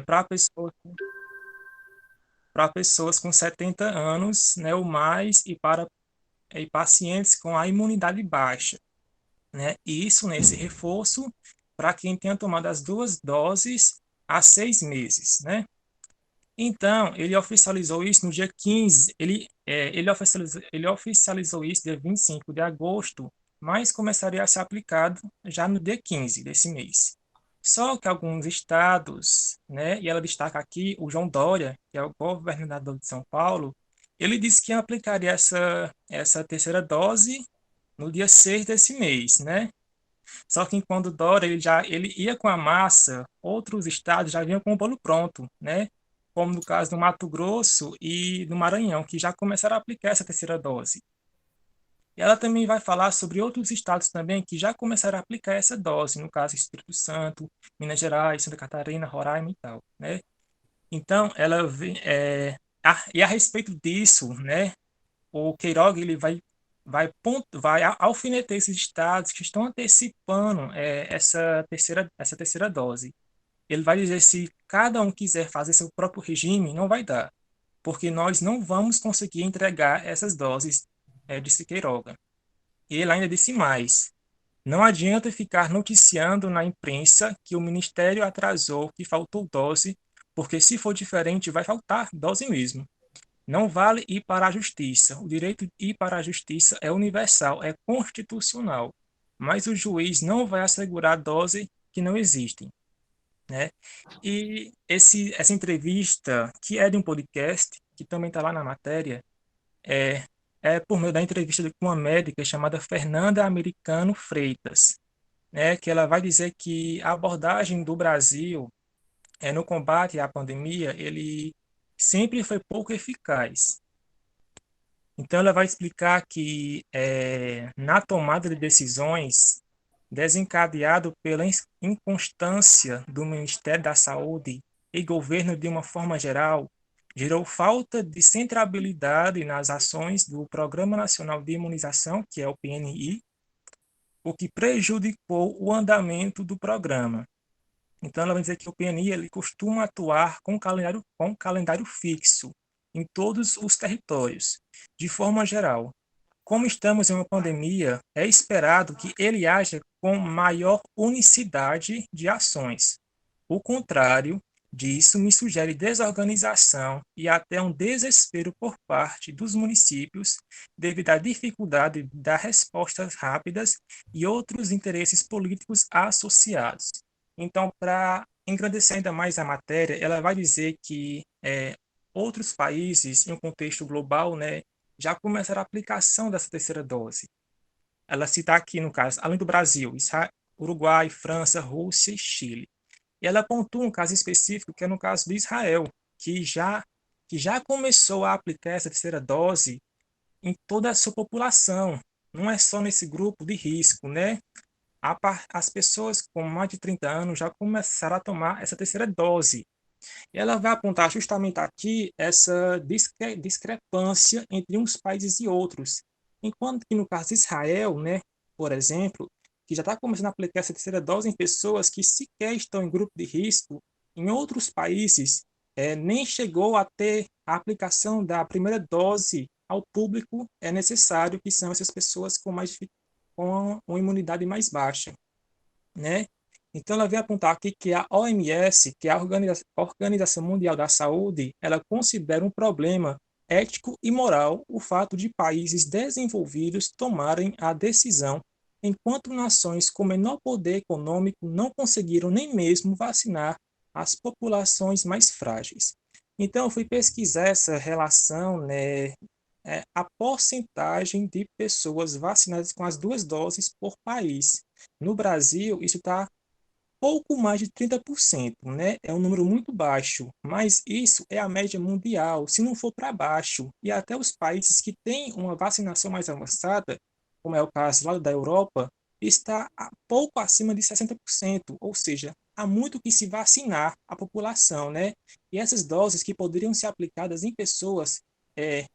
para pessoas com 70 anos, né, ou mais, e pacientes com a imunidade baixa, né? E isso nesse reforço para quem tenha tomado as duas doses há 6 meses, né? Então, ele oficializou isso no dia 15, ele oficializou isso dia 25 de agosto, mas começaria a ser aplicado já no dia 15 desse mês. Só que alguns estados, né, e ela destaca aqui o João Dória, que é o governador de São Paulo, ele disse que aplicaria essa terceira dose no dia 6 desse mês, né? Só que quando Dória ele ia com a massa, outros estados já vinham com o bolo pronto, né? Como no caso do Mato Grosso e do Maranhão, que já começaram a aplicar essa terceira dose. E ela também vai falar sobre outros estados também que já começaram a aplicar essa dose, no caso Espírito Santo, Minas Gerais, Santa Catarina, Roraima e tal, né? Então, e a respeito disso, né? O Queiroga ele vai alfinetar esses estados que estão antecipando essa terceira dose. Ele vai dizer se cada um quiser fazer seu próprio regime, não vai dar, porque nós não vamos conseguir entregar essas doses, disse Queiroga. E ele ainda disse mais: não adianta ficar noticiando na imprensa que o Ministério atrasou, que faltou dose, porque se for diferente, vai faltar dose mesmo. Não vale ir para a justiça. O direito de ir para a justiça é universal, é constitucional. Mas o juiz não vai assegurar dose que não existem, né? E essa entrevista, que é de um podcast, que também está lá na matéria, é, é por meio da entrevista com uma médica chamada Fernanda Americano Freitas, né? Que ela vai dizer que a abordagem do Brasil no combate à pandemia, ele sempre foi pouco eficaz. Então, ela vai explicar que na tomada de decisões, desencadeado pela inconstância do Ministério da Saúde e governo de uma forma geral, gerou falta de centrabilidade nas ações do Programa Nacional de Imunização, que é o PNI, o que prejudicou o andamento do programa. Então, ela vai dizer que o PNI ele costuma atuar com calendário fixo em todos os territórios, de forma geral. Como estamos em uma pandemia, é esperado que ele haja com maior unicidade de ações. O contrário disso me sugere desorganização e até um desespero por parte dos municípios devido à dificuldade de dar respostas rápidas e outros interesses políticos associados. Então, para engrandecer ainda mais a matéria, ela vai dizer que outros países, em um contexto global, né, já começaram a aplicação dessa terceira dose. Ela cita aqui, no caso, além do Brasil, Uruguai, França, Rússia e Chile. E ela pontua um caso específico, que é no caso de Israel, que já começou a aplicar essa terceira dose em toda a sua população. Não é só nesse grupo de risco, né? As pessoas com mais de 30 anos já começaram a tomar essa terceira dose. E ela vai apontar justamente aqui essa discrepância entre uns países e outros. Enquanto que no caso de Israel, né, por exemplo, que já está começando a aplicar essa terceira dose em pessoas que sequer estão em grupo de risco, em outros países nem chegou a ter a aplicação da primeira dose ao público é necessário, que são essas pessoas com uma imunidade mais baixa, né? Então, ela vem apontar aqui que a OMS, que é a Organização Mundial da Saúde, ela considera um problema ético e moral o fato de países desenvolvidos tomarem a decisão, enquanto nações com menor poder econômico não conseguiram nem mesmo vacinar as populações mais frágeis. Então, eu fui pesquisar essa relação, né, a porcentagem de pessoas vacinadas com as duas doses por país. No Brasil, isso está pouco mais de 30%, né? É um número muito baixo, mas isso é a média mundial, se não for para baixo. E até os países que têm uma vacinação mais avançada, como é o caso lá da Europa, está pouco acima de 60%, ou seja, há muito que se vacinar a população, né? E essas doses que poderiam ser aplicadas é,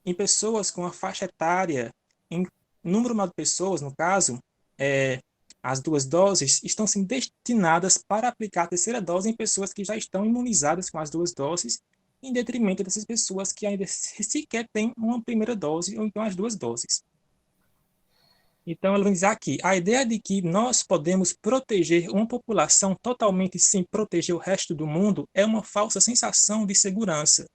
em pessoas com a faixa etária, em número de pessoas, no caso, é, as duas doses estão sendo destinadas para aplicar a terceira dose em pessoas que já estão imunizadas com as duas doses, em detrimento dessas pessoas que ainda sequer têm uma primeira dose ou então as duas doses. Então, ela vai dizer aqui, a ideia de que nós podemos proteger uma população totalmente sem proteger o resto do mundo é uma falsa sensação de segurança.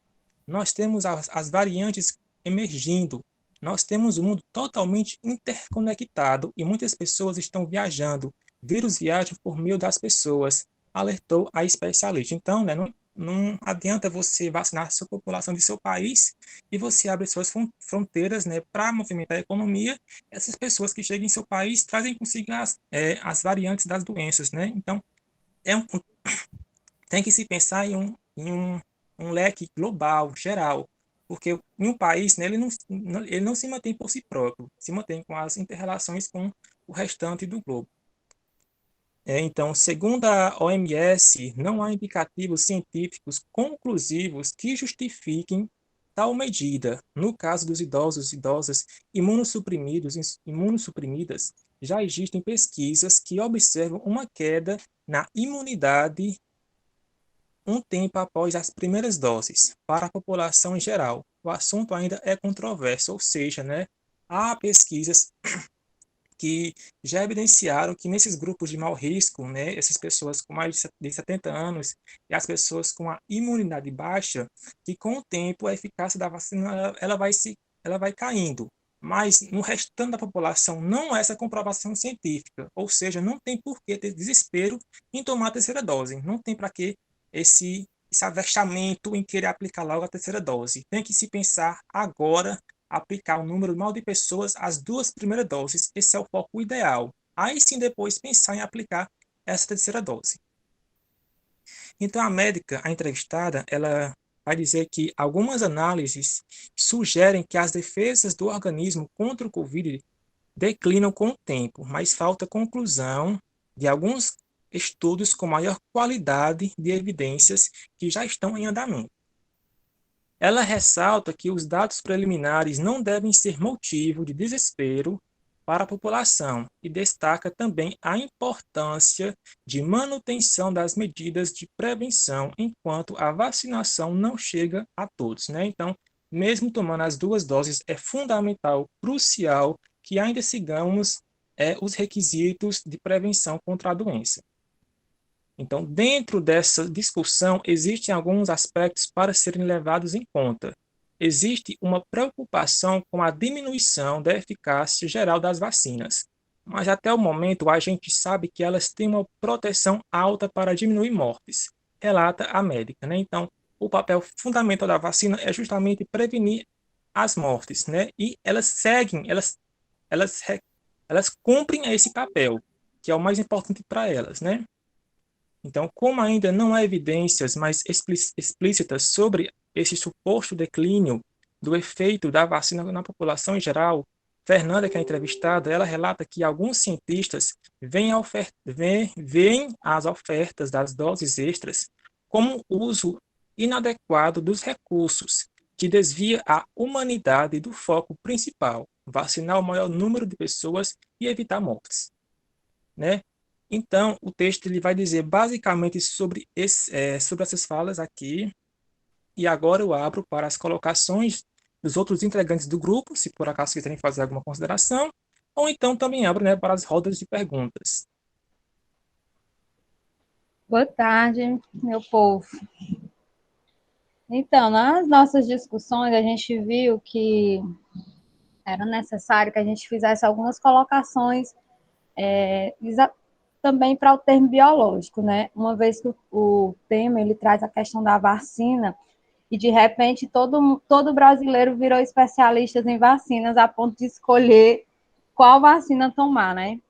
Nós temos as variantes emergindo, nós temos um mundo totalmente interconectado e muitas pessoas estão viajando. Vírus viaja por meio das pessoas, alertou a especialista. Então, né, não adianta você vacinar a sua população de seu país e você abre suas fronteiras, né, para movimentar a economia. Essas pessoas que chegam em seu país trazem consigo as variantes das doenças, né? Então, tem que se pensar em um leque global, geral, porque em um país, né, ele não se mantém por si próprio, se mantém com as interrelações com o restante do globo. Então, segundo a OMS, não há indicativos científicos conclusivos que justifiquem tal medida. No caso dos idosos e idosas imunossuprimidas, já existem pesquisas que observam uma queda na imunidade um tempo após as primeiras doses. Para a população em geral, o assunto ainda é controverso, ou seja, né, há pesquisas que já evidenciaram que nesses grupos de mau risco, né, essas pessoas com mais de 70 anos e as pessoas com a imunidade baixa, que com o tempo a eficácia da vacina ela vai caindo. Mas no restante da população não há essa comprovação científica, ou seja, não tem por que ter desespero em tomar a terceira dose, não tem para que esse avestamento em querer aplicar logo a terceira dose. Tem que se pensar agora aplicar um número maior de pessoas as duas primeiras doses. Esse é o foco ideal. Aí sim depois pensar em aplicar essa terceira dose. Então a médica, a entrevistada, ela vai dizer que algumas análises sugerem que as defesas do organismo contra o Covid declinam com o tempo, mas falta conclusão de alguns estudos com maior qualidade de evidências que já estão em andamento. Ela ressalta que os dados preliminares não devem ser motivo de desespero para a população e destaca também a importância de manutenção das medidas de prevenção enquanto a vacinação não chega a todos, né? Então, mesmo tomando as duas doses, é fundamental, crucial que ainda sigamos os requisitos de prevenção contra a doença. Então, dentro dessa discussão, existem alguns aspectos para serem levados em conta. Existe uma preocupação com a diminuição da eficácia geral das vacinas, mas até o momento a gente sabe que elas têm uma proteção alta para diminuir mortes, relata a médica, né? Então, o papel fundamental da vacina é justamente prevenir as mortes, né? E elas seguem, elas, elas cumprem esse papel, que é o mais importante para elas, né? Então, como ainda não há evidências mais explícitas sobre esse suposto declínio do efeito da vacina na população em geral, Fernanda, que é entrevistada, ela relata que alguns cientistas veem as ofertas das doses extras como uso inadequado dos recursos, que desvia a humanidade do foco principal, vacinar o maior número de pessoas e evitar mortes, né? Então, o texto ele vai dizer basicamente sobre essas falas aqui, e agora eu abro para as colocações dos outros integrantes do grupo, se por acaso quiserem fazer alguma consideração, ou então também abro, né, para as rodas de perguntas. Boa tarde, meu povo. Então, nas nossas discussões, a gente viu que era necessário que a gente fizesse algumas colocações também para o termo biológico, né? Uma vez que o tema ele traz a questão da vacina e de repente todo brasileiro virou especialista em vacinas a ponto de escolher qual vacina tomar, né?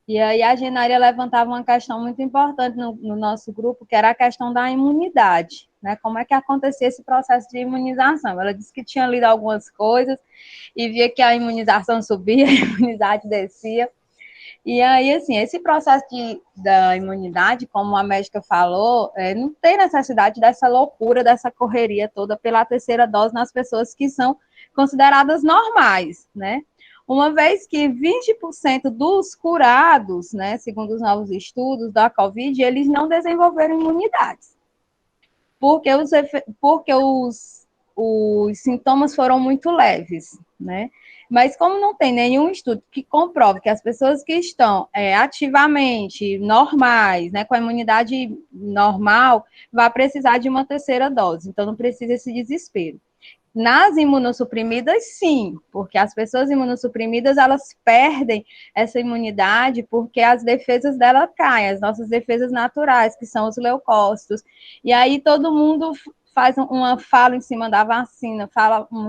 E aí a Genária levantava uma questão muito importante no nosso grupo, que era a questão da imunidade, né? Como é que acontecia esse processo de imunização? Ela disse que tinha lido algumas coisas e via que a imunização subia, a imunidade descia. E aí, assim, esse processo da imunidade, como a médica falou, não tem necessidade dessa loucura, dessa correria toda pela terceira dose nas pessoas que são consideradas normais, né? uma vez que 20% dos curados, né, segundo os novos estudos da Covid, eles não desenvolveram imunidades, porque os sintomas foram muito leves, né? Mas como não tem nenhum estudo que comprove que as pessoas que estão ativamente normais, né, com a imunidade normal, vai precisar de uma terceira dose, então não precisa esse desespero. Nas imunossuprimidas, sim, porque as pessoas imunossuprimidas, elas perdem essa imunidade porque as defesas dela caem, as nossas defesas naturais, que são os leucócitos. E aí todo mundo faz uma fala em cima da vacina,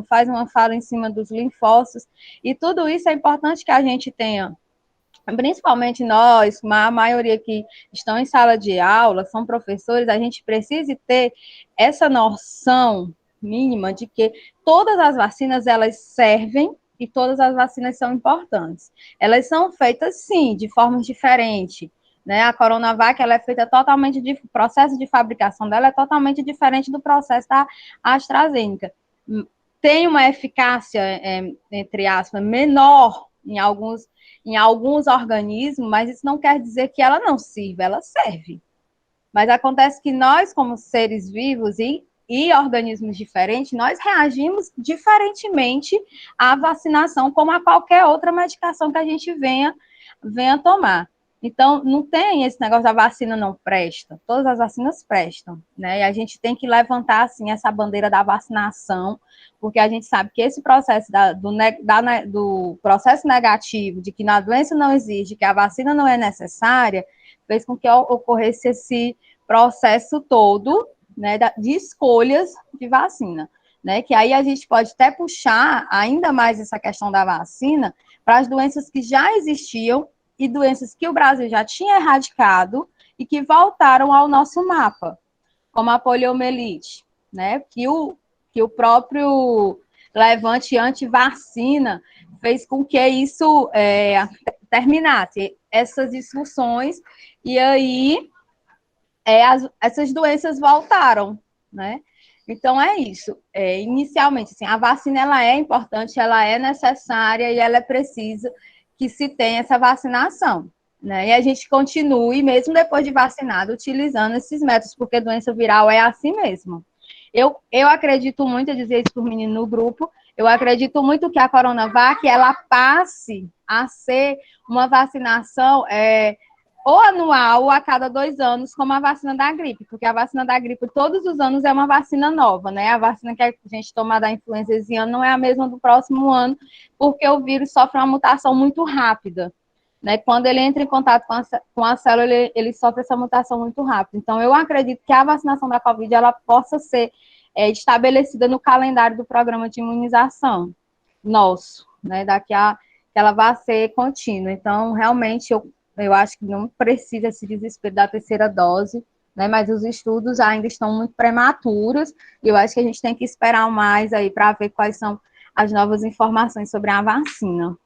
faz uma fala em cima dos linfócitos, e tudo isso é importante que a gente tenha, principalmente nós, a maioria que estão em sala de aula, são professores, a gente precisa ter essa noção mínima de que todas as vacinas, elas servem e todas as vacinas são importantes. Elas são feitas, sim, de formas diferentes, né? A Coronavac, ela é feita totalmente, o processo de fabricação dela é totalmente diferente do processo da AstraZeneca. Tem uma eficácia, entre aspas, menor em alguns organismos, mas isso não quer dizer que ela não sirva, ela serve. Mas acontece que nós, como seres vivos e organismos diferentes, nós reagimos diferentemente à vacinação, como a qualquer outra medicação que a gente venha tomar. Então, não tem esse negócio da vacina não presta. Todas as vacinas prestam, né? E a gente tem que levantar, assim, essa bandeira da vacinação, porque a gente sabe que esse processo do processo negativo, de que a doença não existe, que a vacina não é necessária, fez com que ocorresse esse processo todo, né, de escolhas de vacina, né? Que aí a gente pode até puxar ainda mais essa questão da vacina para as doenças que já existiam e doenças que o Brasil já tinha erradicado e que voltaram ao nosso mapa, como a poliomielite, né? Que o próprio levante anti-vacina fez com que isso terminasse, essas discussões, e aí essas doenças voltaram, né? Então, é isso. Inicialmente, assim, a vacina, ela é importante, ela é necessária e ela é precisa que se tenha essa vacinação, né? E a gente continue, mesmo depois de vacinado, utilizando esses métodos, porque doença viral é assim mesmo. Eu acredito muito, eu dizia isso para o menino no grupo, eu acredito muito que a Coronavac, ela passe a ser uma vacinação ou anual ou a cada 2 anos, como a vacina da gripe, porque a vacina da gripe todos os anos é uma vacina nova, né? A vacina que a gente toma da influenza esse ano não é a mesma do próximo ano, porque o vírus sofre uma mutação muito rápida, né? Quando ele entra em contato com a célula, ele sofre essa mutação muito rápida. Então, eu acredito que a vacinação da Covid, ela possa ser estabelecida no calendário do programa de imunização nosso, né? Que ela vai ser contínua. Então, realmente, eu acho que não precisa esse desespero da terceira dose, né? Mas os estudos ainda estão muito prematuros, e eu acho que a gente tem que esperar mais aí para ver quais são as novas informações sobre a vacina.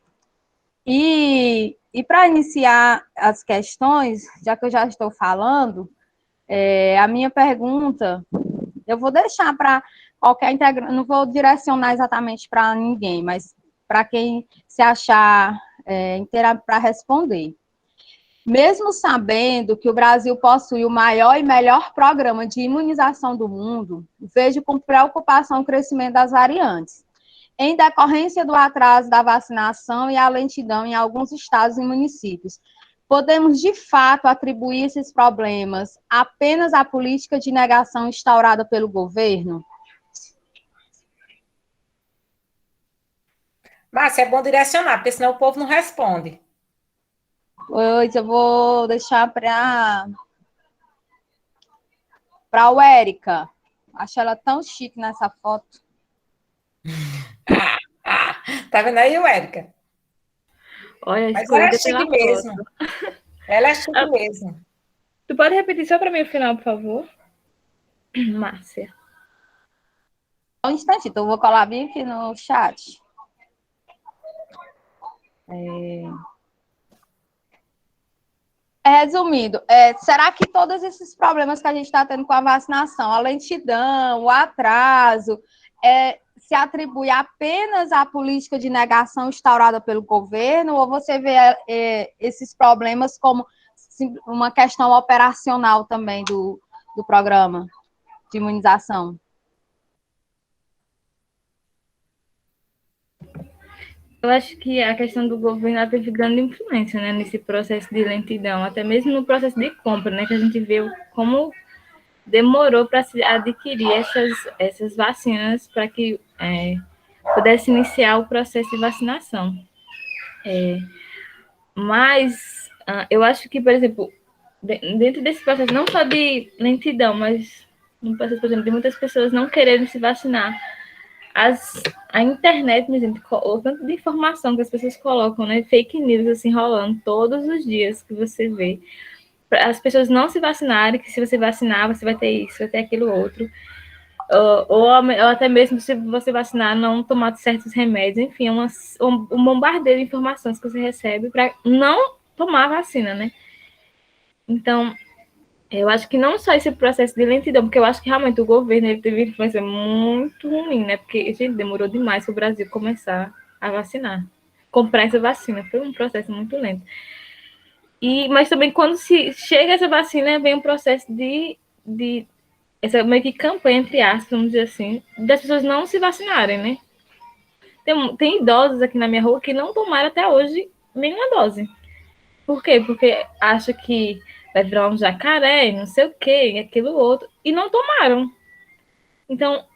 E para iniciar as questões, já que eu já estou falando, a minha pergunta, eu vou deixar para qualquer integrante, não vou direcionar exatamente para ninguém, mas para quem se achar inteira para responder. Mesmo sabendo que o Brasil possui o maior e melhor programa de imunização do mundo, vejo com preocupação o crescimento das variantes, em decorrência do atraso da vacinação e a lentidão em alguns estados e municípios. Podemos, de fato, atribuir esses problemas apenas à política de negação instaurada pelo governo? Márcia, é bom direcionar, porque senão o povo não responde. Pois eu vou deixar para o Érica. Acho ela tão chique nessa foto. Tá vendo aí, Érica? Olha, Mas ela é escolhida chique pela mesmo. foto. Ela é chique mesmo. Tu pode repetir só para mim o final, por favor? Márcia. Um instante, então eu vou colar bem aqui no chat. Resumindo, será que todos esses problemas que a gente está tendo com a vacinação, a lentidão, o atraso, se atribui apenas à política de negação instaurada pelo governo, ou você vê esses problemas como uma questão operacional também do programa de imunização? Eu acho que a questão do governo ela teve grande influência, né, nesse processo de lentidão, até mesmo no processo de compra, né, que a gente viu como demorou para se adquirir essas vacinas para que pudesse iniciar o processo de vacinação. Mas eu acho que, por exemplo, dentro desse processo, não só de lentidão, mas no processo, por exemplo, de muitas pessoas não quererem se vacinar, a internet, minha gente, o tanto de informação que as pessoas colocam, né, fake news assim rolando todos os dias que você vê, as pessoas não se vacinarem, que se você vacinar, você vai ter isso, vai ter aquilo outro, ou até mesmo se você vacinar, não tomar certos remédios, enfim, um bombardeio de informações que você recebe para não tomar a vacina, né? Então, eu acho que não só esse processo de lentidão, porque eu acho que realmente o governo ele teve influência muito ruim, né? Porque, gente, demorou demais para o Brasil começar a vacinar. Comprar essa vacina foi um processo muito lento. Mas também quando se chega essa vacina, vem um processo de essa meio que campanha, entre aspas, vamos dizer assim, das pessoas não se vacinarem, né? Tem idosos aqui na minha rua que não tomaram até hoje nenhuma dose. Por quê? Porque acha que vai virar um jacaré, não sei o quê, aquilo outro, e não tomaram. Então,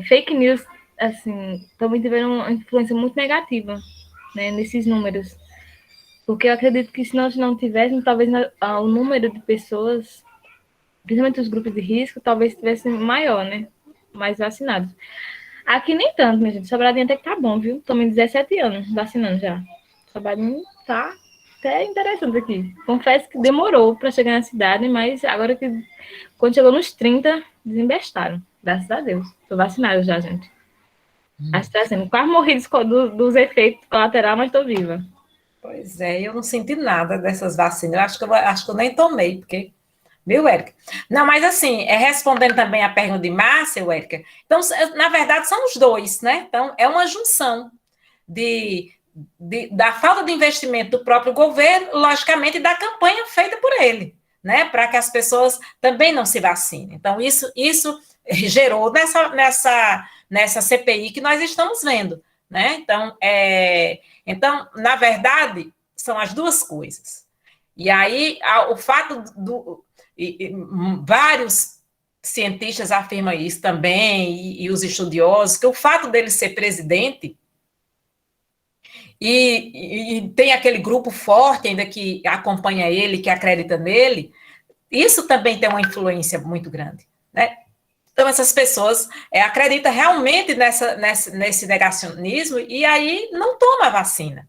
fake news, assim, também tiveram uma influência muito negativa, né, nesses números. Porque eu acredito que se nós não tivéssemos, talvez o número de pessoas, principalmente os grupos de risco, talvez estivesse maior, né, mais vacinados. Aqui nem tanto, minha gente. Sobradinho até que tá bom, viu? Tomei 17 anos vacinando já. Sobradinho tá até interessante aqui. Confesso que demorou para chegar na cidade, mas agora que quando chegou nos 30, desembestaram. Graças a Deus. Tô vacinada já, gente. Acho que tá sendo quase morri dos efeitos colaterais, mas tô viva. Pois é, eu não senti nada dessas vacinas. Eu acho que eu nem tomei, porque... Viu, Érica? Não, mas assim, respondendo também a pergunta de Márcia, Érica, então, na verdade, são os dois, né? Então, é uma junção da falta de investimento do próprio governo, logicamente, e da campanha feita por ele, né? Para que as pessoas também não se vacinem. Então, isso gerou nessa CPI que nós estamos vendo, né? Então, na verdade, são as duas coisas. E aí, o fato vários cientistas afirmam isso também, e os estudiosos, que o fato dele ser presidente, e tem aquele grupo forte ainda que acompanha ele, que acredita nele, isso também tem uma influência muito grande, né? Então, essas pessoas acreditam realmente nesse negacionismo e aí não toma a vacina,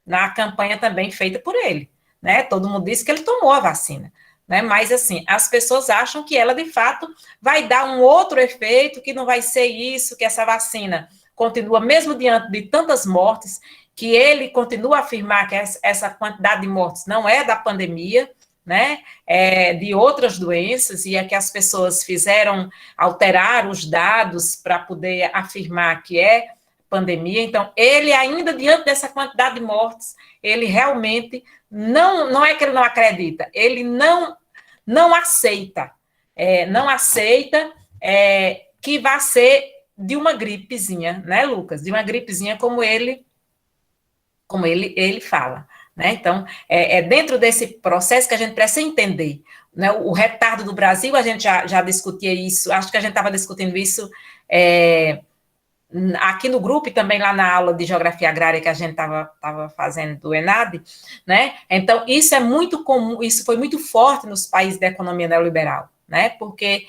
na campanha também feita por ele, né? Todo mundo disse que ele tomou a vacina, né? Mas, assim, as pessoas acham que ela, de fato, vai dar um outro efeito, que não vai ser isso, que essa vacina continua, mesmo diante de tantas mortes, que ele continua a afirmar que essa quantidade de mortes não é da pandemia, né? De outras doenças, e é que as pessoas alterar os dados para poder afirmar que é pandemia. Então, ele ainda, diante dessa quantidade de mortes, ele realmente não é que ele não acredita, ele não aceita, que vai ser de uma gripezinha, né, Lucas? De uma gripezinha como ele fala, né? Então, dentro desse processo que a gente precisa entender, né? O retardo do Brasil, a gente já discutia isso, acho que a gente estava discutindo isso aqui no grupo e também lá na aula de Geografia Agrária que a gente estava fazendo do ENAD, né? Então, isso é muito comum, isso foi muito forte nos países da economia neoliberal, né? Porque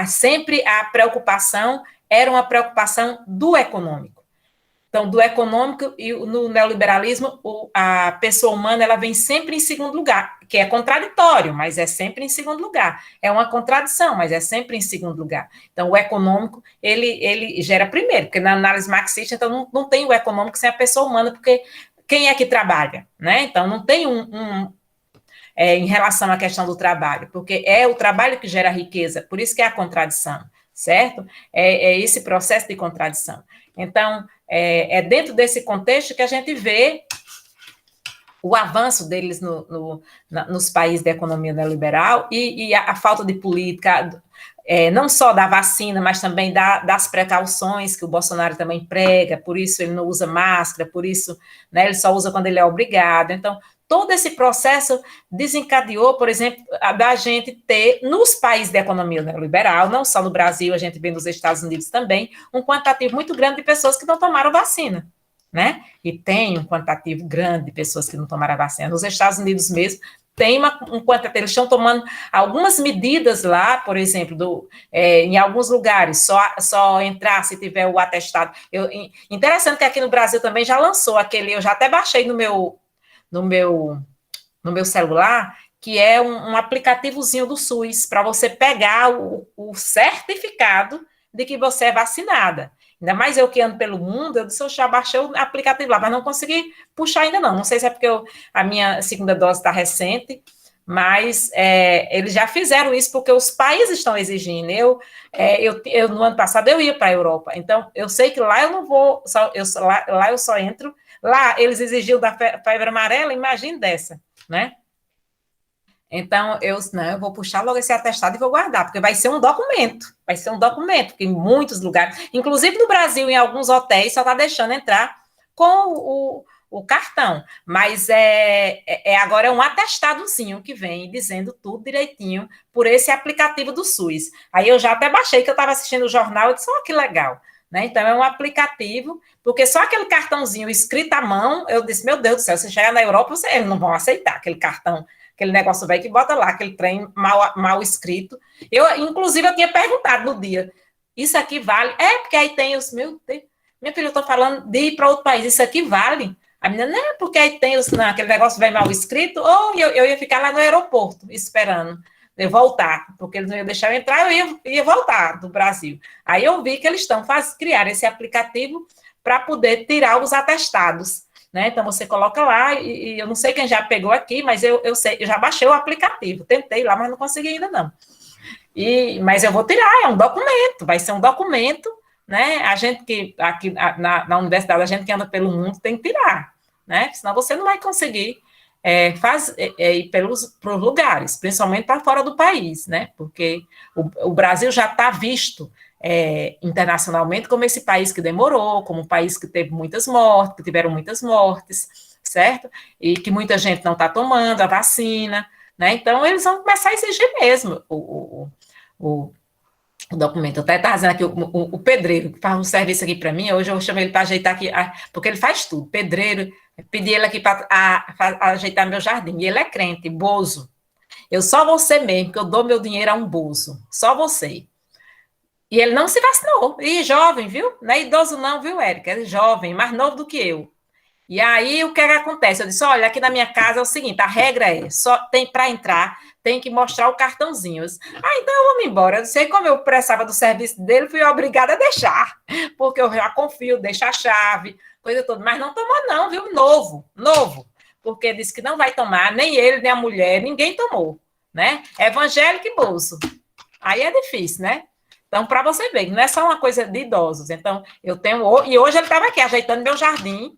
sempre a preocupação era uma preocupação do econômico. Então, do econômico e no neoliberalismo, a pessoa humana ela vem sempre em segundo lugar, que é contraditório, mas é sempre em segundo lugar. É uma contradição, mas é sempre em segundo lugar. Então, o econômico, ele gera primeiro, porque na análise marxista, então, não tem o econômico sem a pessoa humana, porque quem é que trabalha, né? Então, não tem em relação à questão do trabalho, porque é o trabalho que gera riqueza, por isso que é a contradição. certo? É esse processo de contradição. Então, é dentro desse contexto que a gente vê o avanço deles nos países da economia neoliberal e a falta de política, não só da vacina, mas também das precauções que o Bolsonaro também prega, por isso ele não usa máscara, por isso, né, ele só usa quando ele é obrigado. Então, todo esse processo desencadeou, por exemplo, da gente ter, nos países da economia neoliberal, não só no Brasil, a gente vê nos Estados Unidos também, um quantitativo muito grande de pessoas que não tomaram vacina, né? E tem um quantitativo grande de pessoas que não tomaram a vacina. Nos Estados Unidos mesmo, tem um quantitativo, eles estão tomando algumas medidas lá, por exemplo, em alguns lugares, só entrar se tiver o atestado. Interessante que aqui no Brasil também já lançou aquele, eu já até baixei no meu celular, que é um aplicativozinho do SUS, para você pegar o certificado de que você é vacinada. Ainda mais eu que ando pelo mundo, eu disse, eu já baixei o aplicativo lá, mas não consegui puxar ainda não. Não sei se é porque a minha segunda dose está recente, mas eles já fizeram isso porque os países estão exigindo. Eu no ano passado, eu ia para a Europa, então eu sei que lá eu não vou, lá eu só entro. Lá eles exigiam da febre amarela, imagine dessa, né? Então, eu vou puxar logo esse atestado e vou guardar, porque vai ser um documento, porque em muitos lugares, inclusive no Brasil, em alguns hotéis, só está deixando entrar com o cartão, mas agora é um atestadozinho que vem dizendo tudo direitinho por esse aplicativo do SUS. Aí eu já até baixei, que eu estava assistindo o jornal, eu disse, que legal, né? Então, é um aplicativo, porque só aquele cartãozinho escrito à mão, eu disse, meu Deus do céu, se chegar na Europa, eles não vão aceitar aquele cartão, aquele negócio velho que bota lá, aquele trem mal escrito. Inclusive, eu tinha perguntado no dia, isso aqui vale? Porque aí tem os, meu Deus, minha filha, eu estou falando de ir para outro país, isso aqui vale? A menina, não, porque aí tem aquele negócio velho mal escrito, ou eu ia ficar lá no aeroporto, esperando eu voltar, porque eles não iam deixar eu entrar, eu ia voltar do Brasil. Aí eu vi que eles estão criar esse aplicativo para poder tirar os atestados, né? Então, você coloca lá, e eu não sei quem já pegou aqui, mas eu sei, eu já baixei o aplicativo, tentei lá, mas não consegui ainda não. Mas eu vou tirar, é um documento, vai ser um documento, né? A gente que, aqui na universidade, a gente que anda pelo mundo tem que tirar, né? Senão você não vai conseguir ir pelos lugares, principalmente para fora do país, né? Porque o Brasil já está visto internacionalmente como esse país que demorou, como um país que teve muitas mortes, que tiveram muitas mortes, certo? E que muita gente não está tomando a vacina, né? Então, eles vão começar a exigir mesmo o documento. Eu até estava dizendo aqui, o pedreiro, que faz um serviço aqui para mim, hoje eu chamo ele para ajeitar aqui, porque ele faz tudo, pedreiro, pedi ele aqui para ajeitar meu jardim, e ele é crente, bozo. Eu só você mesmo, que eu dou meu dinheiro a um bozo, só você. E ele não se vacinou, e jovem, viu? Não é idoso não, viu, Érica? É jovem, mais novo do que eu. E aí, o que acontece? Eu disse, olha, aqui na minha casa é o seguinte, a regra só tem para entrar, tem que mostrar o cartãozinho. Eu disse, então eu vou me embora. Eu não sei como eu prestava do serviço dele, fui obrigada a deixar, porque eu já confio, deixo a chave, coisa toda. Mas não tomou não, viu? Novo. Porque disse que não vai tomar, nem ele, nem a mulher, ninguém tomou, né? Evangélico e bolso. Aí é difícil, né? Então, para você ver, não é só uma coisa de idosos. Então, e hoje ele estava aqui, ajeitando meu jardim,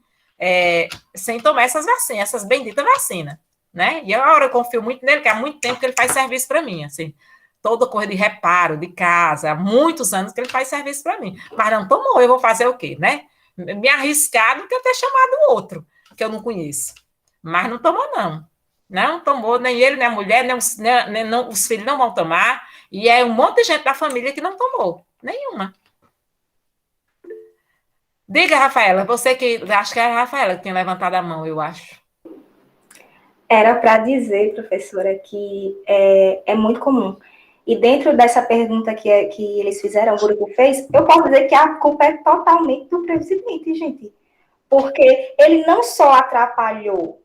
sem tomar essas vacinas, essas benditas vacinas, né? E agora eu confio muito nele, que há muito tempo que ele faz serviço para mim, assim, toda coisa de reparo, de casa, há muitos anos que ele faz serviço para mim. Mas não tomou, eu vou fazer o quê, né? Me arriscar do que eu ter chamado outro, que eu não conheço. Mas não tomou, não. Não tomou, nem ele, nem a mulher, nem os filhos não vão tomar, e é um monte de gente da família que não tomou, nenhuma. Diga, Rafaela, você que, acho que é a Rafaela que tinha levantado a mão, eu acho. Era para dizer, professora, que é muito comum. E dentro dessa pergunta que eles fizeram, o grupo fez, eu posso dizer que a culpa é totalmente do presidente, gente. Porque ele não só atrapalhou,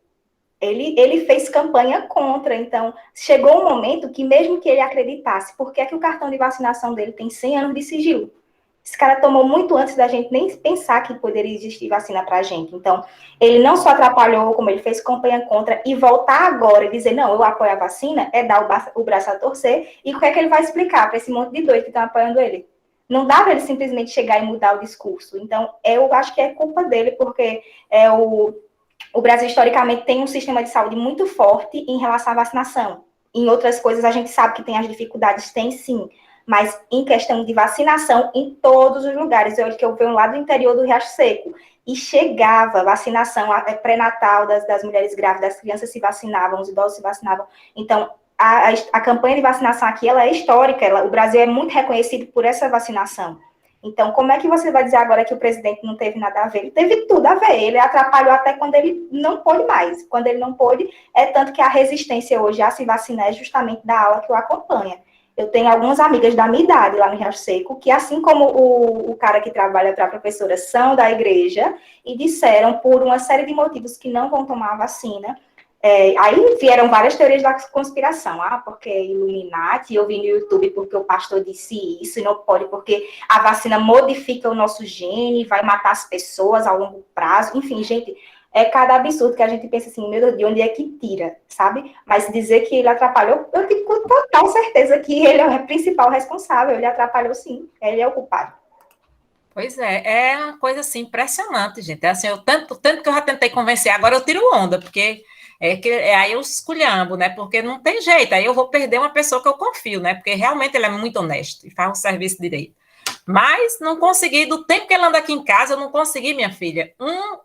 ele fez campanha contra. Então, chegou um momento que mesmo que ele acreditasse, por que é que o cartão de vacinação dele tem 100 anos de sigilo? Esse cara tomou muito antes da gente nem pensar que poderia existir vacina para a gente. Então, ele não só atrapalhou, como ele fez campanha contra, e voltar agora e dizer, não, eu apoio a vacina, é dar o braço a torcer. E o que é que ele vai explicar para esse monte de doido que estão apoiando ele? Não dá para ele simplesmente chegar e mudar o discurso. Então, eu acho que é culpa dele, porque o Brasil, historicamente, tem um sistema de saúde muito forte em relação à vacinação. Em outras coisas, a gente sabe que tem as dificuldades, tem sim. Mas em questão de vacinação, em todos os lugares. Eu venho lá do interior do Riacho Seco. E chegava vacinação pré-natal das mulheres grávidas, as crianças se vacinavam, os idosos se vacinavam. Então, a campanha de vacinação aqui, ela é histórica. O Brasil é muito reconhecido por essa vacinação. Então, como é que você vai dizer agora que o presidente não teve nada a ver? Ele teve tudo a ver. Ele atrapalhou até quando ele não pôde mais. Quando ele não pôde, é tanto que a resistência hoje a se vacinar é justamente da ala que o acompanha. Eu tenho algumas amigas da minha idade lá no Riacho Seco, que assim como o cara que trabalha para a professora, são da igreja, e disseram, por uma série de motivos, que não vão tomar a vacina. Aí vieram várias teorias da conspiração. Porque é Illuminati, eu vi no YouTube porque o pastor disse isso, e não pode porque a vacina modifica o nosso gene, vai matar as pessoas a longo prazo. Enfim, gente, é cada absurdo que a gente pensa assim, meu Deus, de onde é que tira, sabe? Mas dizer que ele atrapalhou, eu tenho com total certeza que ele é o principal responsável, ele atrapalhou sim, ele é o culpado. Pois é uma coisa assim impressionante, gente. É assim, tanto que eu já tentei convencer, agora eu tiro onda, porque aí eu esculhambo, né? Porque não tem jeito, aí eu vou perder uma pessoa que eu confio, né? Porque realmente ele é muito honesto e faz um serviço direito. Mas não consegui, do tempo que ele anda aqui em casa, eu não consegui, minha filha, um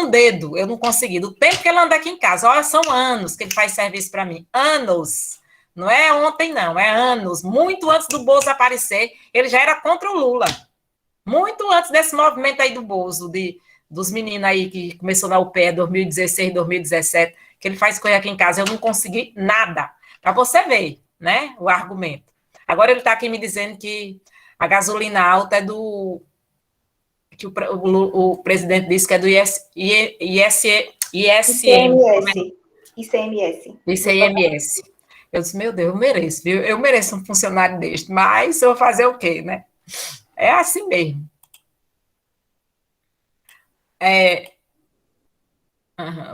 dedo, eu não consegui. Do tempo que ele anda aqui em casa, olha, são anos que ele faz serviço para mim, anos. Não é ontem, não, é anos. Muito antes do Bozo aparecer, ele já era contra o Lula. Muito antes desse movimento aí do Bozo, dos meninos aí que começou na UPE 2016, 2017, que ele faz coisa aqui em casa. Eu não consegui nada. Para você ver, né, o argumento. Agora ele está aqui me dizendo que a gasolina alta é do... que o presidente disse que é do ICMS. Eu disse, meu Deus, eu mereço, viu? Eu mereço um funcionário deste, mas eu vou fazer o quê, né? É assim mesmo.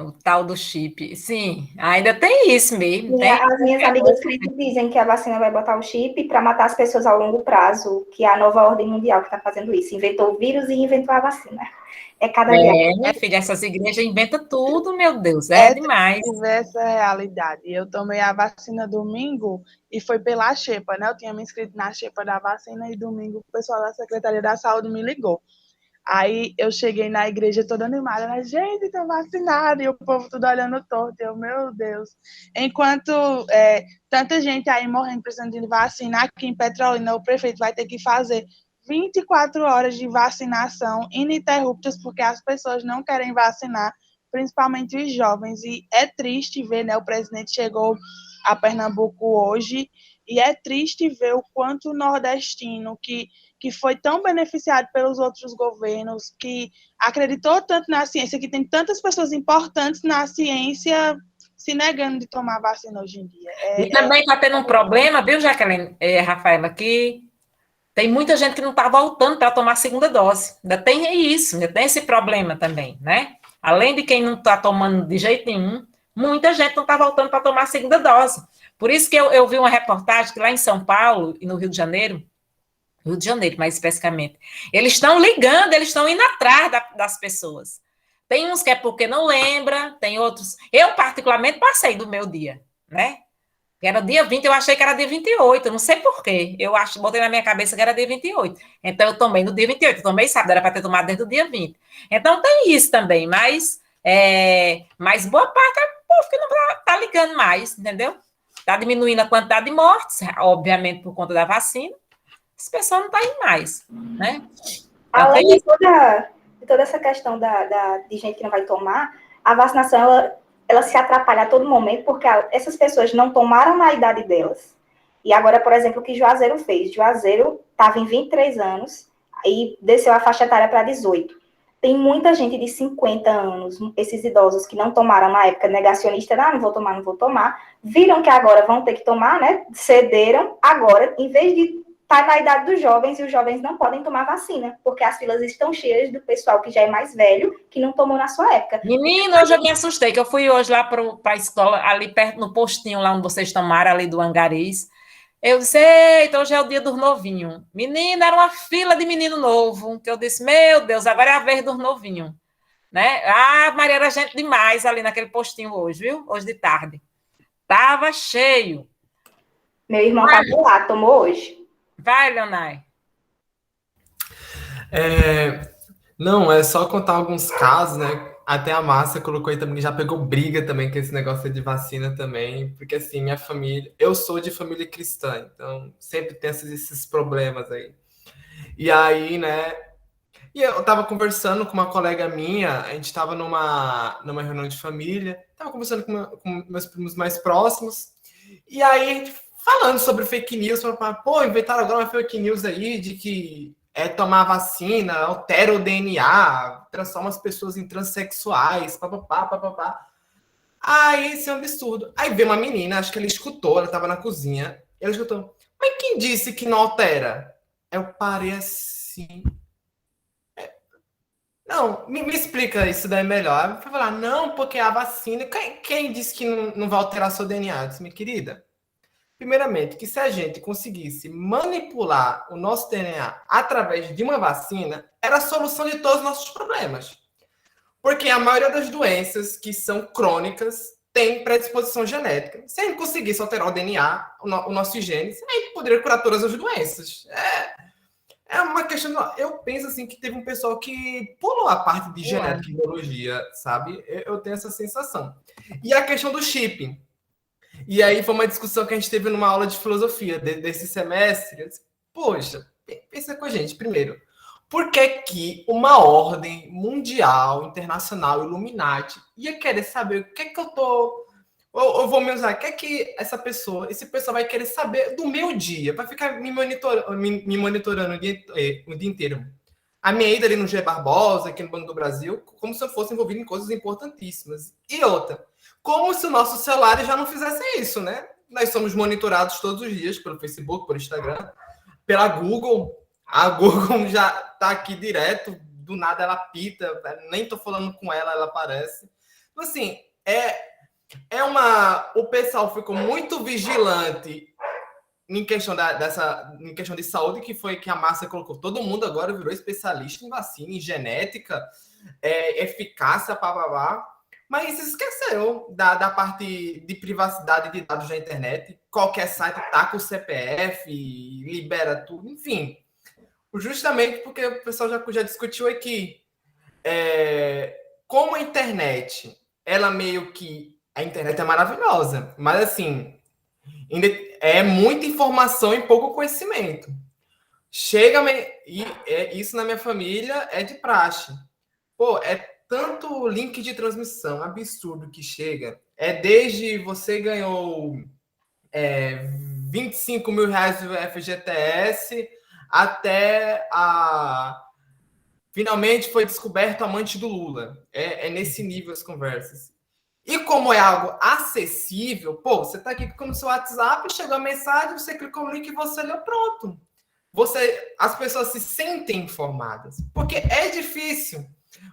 O tal do chip. Sim, ainda tem isso mesmo. Tem. As minhas amigas críticas dizem que a vacina vai botar o chip para matar as pessoas ao longo prazo, que é a nova ordem mundial que está fazendo isso. Inventou o vírus e inventou a vacina. É cada dia. Minha filha, essas igrejas inventam tudo, meu Deus, é demais. Essa realidade. Eu tomei a vacina domingo e foi pela Xepa, né? Eu tinha me inscrito na Xepa da vacina e domingo o pessoal da Secretaria da Saúde me ligou. Aí eu cheguei na igreja toda animada, mas, gente, estão vacinados, e o povo tudo olhando torto, eu, meu Deus. Enquanto tanta gente aí morrendo precisando de vacina, aqui em Petrolina, o prefeito vai ter que fazer 24 horas de vacinação ininterruptas, porque as pessoas não querem vacinar, principalmente os jovens, e é triste ver, né, o presidente chegou a Pernambuco hoje, e é triste ver o quanto o nordestino, que foi tão beneficiado pelos outros governos, que acreditou tanto na ciência, que tem tantas pessoas importantes na ciência se negando de tomar vacina hoje em dia. E também está tendo um problema, viu, Jaqueline, Rafaela, que tem muita gente que não está voltando para tomar a segunda dose. Ainda tem isso, ainda tem esse problema também, né? Além de quem não está tomando de jeito nenhum, muita gente não está voltando para tomar a segunda dose. Por isso que eu vi uma reportagem que lá em São Paulo e no Rio de Janeiro, mais especificamente, eles estão ligando, eles estão indo atrás das pessoas. Tem uns que é porque não lembra, tem outros... Eu, particularmente, passei do meu dia, né? Era dia 20, eu achei que era dia 28, não sei por quê. Botei na minha cabeça que era dia 28. Então, eu tomei no dia 28, eu tomei sábado, era para ter tomado desde o dia 20. Então, tem isso também, mas boa parte é o povo que não está ligando mais, entendeu? Está diminuindo a quantidade de mortes, obviamente por conta da vacina. As pessoas não estão indo mais, né? Além de toda essa questão de gente que não vai tomar, a vacinação, ela se atrapalha a todo momento, porque essas pessoas não tomaram na idade delas. E agora, por exemplo, o que Juazeiro fez? Juazeiro estava em 23 anos e desceu a faixa etária para 18. Tem muita gente de 50 anos, esses idosos que não tomaram na época, negacionista, não vou tomar, viram que agora vão ter que tomar, né? Cederam, agora, em vez de estar na idade dos jovens, e os jovens não podem tomar vacina, porque as filas estão cheias do pessoal que já é mais velho, que não tomou na sua época. Menina, eu já me assustei, que eu fui hoje lá para a escola, ali perto, no postinho, lá onde vocês tomaram, ali do Angariz. Eu disse, eita, hoje é o dia dos novinhos. Menina, era uma fila de menino novo, que eu disse, meu Deus, agora é a vez dos novinhos, né? Ah, Maria, era gente demais ali naquele postinho hoje, viu? Hoje de tarde. Tava cheio. Meu irmão estava lá, tomou hoje. Vai, Leonai. Não, é só contar alguns casos, né? Até a Márcia colocou aí também, que já pegou briga também com esse negócio de vacina também, porque assim, minha família, eu sou de família cristã, então sempre tem esses problemas aí. E aí, né? E eu tava conversando com uma colega minha, a gente tava numa reunião de família, tava conversando com meus primos mais próximos, e aí a gente falando sobre fake news, falando, pô, inventaram agora uma fake news aí de que tomar vacina, altera o DNA, transforma as pessoas em transexuais, papapá, papapá. Aí, isso é um absurdo. Aí veio uma menina, acho que ela escutou, ela tava na cozinha, ela escutou, mas quem disse que não altera? Eu parei assim. Não, me explica isso daí melhor. Eu fui falar, não, porque a vacina. Quem disse que não vai alterar seu DNA? Eu disse, minha querida, primeiramente, que se a gente conseguisse manipular o nosso DNA através de uma vacina, era a solução de todos os nossos problemas. Porque a maioria das doenças que são crônicas tem predisposição genética. Se a gente conseguisse alterar o DNA, o nosso genes, a gente poderia curar todas as doenças. É uma questão. Eu penso assim que teve um pessoal que pulou a parte de genética e biologia, sabe? Eu tenho essa sensação. E a questão do chip. E aí foi uma discussão que a gente teve numa aula de filosofia desse semestre. Eu disse, poxa, pensa com a gente primeiro. Por que que uma ordem mundial, internacional, Illuminati, ia querer saber o que é que eu tô... Eu vou me usar, o que é que esse pessoal vai querer saber do meu dia? Vai ficar me monitorando o dia inteiro. A minha ida ali no G Barbosa, aqui no Banco do Brasil, como se eu fosse envolvido em coisas importantíssimas. E outra, como se o nosso celular já não fizesse isso, né? Nós somos monitorados todos os dias pelo Facebook, pelo Instagram, pela Google. A Google já tá aqui direto, do nada ela pita, nem tô falando com ela, ela aparece. Então, assim, o pessoal ficou muito vigilante em questão em questão de saúde, que foi que a Márcia colocou. Todo mundo agora virou especialista em vacina, em genética, eficácia, papapá. Mas se esqueceu da parte de privacidade de dados da internet. Qualquer site tá com o CPF, libera tudo, enfim. Justamente porque o pessoal já discutiu aqui. Como a internet, ela meio que... A internet é maravilhosa, mas assim, é muita informação e pouco conhecimento. Isso na minha família é de praxe. Pô, é tanto link de transmissão absurdo que chega. Desde você ganhou 25 mil reais do FGTS até finalmente foi descoberto amante do Lula. É nesse nível as conversas. E como é algo acessível, pô, você está aqui com o seu WhatsApp, chegou a mensagem, você clicou no link e você leu, pronto. As pessoas se sentem informadas. Porque é difícil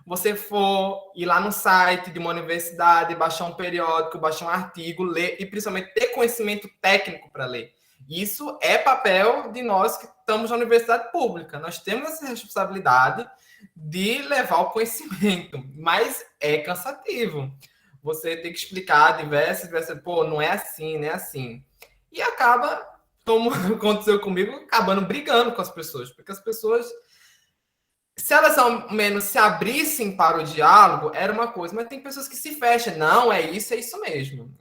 você for ir lá no site de uma universidade, baixar um periódico, baixar um artigo, ler e principalmente ter conhecimento técnico para ler. Isso é papel de nós que estamos na universidade pública. Nós temos essa responsabilidade de levar o conhecimento, mas é cansativo. Você tem que explicar diversas, pô, não é assim, não é assim. E acaba, como aconteceu comigo, acabando brigando com as pessoas, porque as pessoas, se elas ao menos se abrissem para o diálogo, era uma coisa, mas tem pessoas que se fecham. Não, é isso mesmo.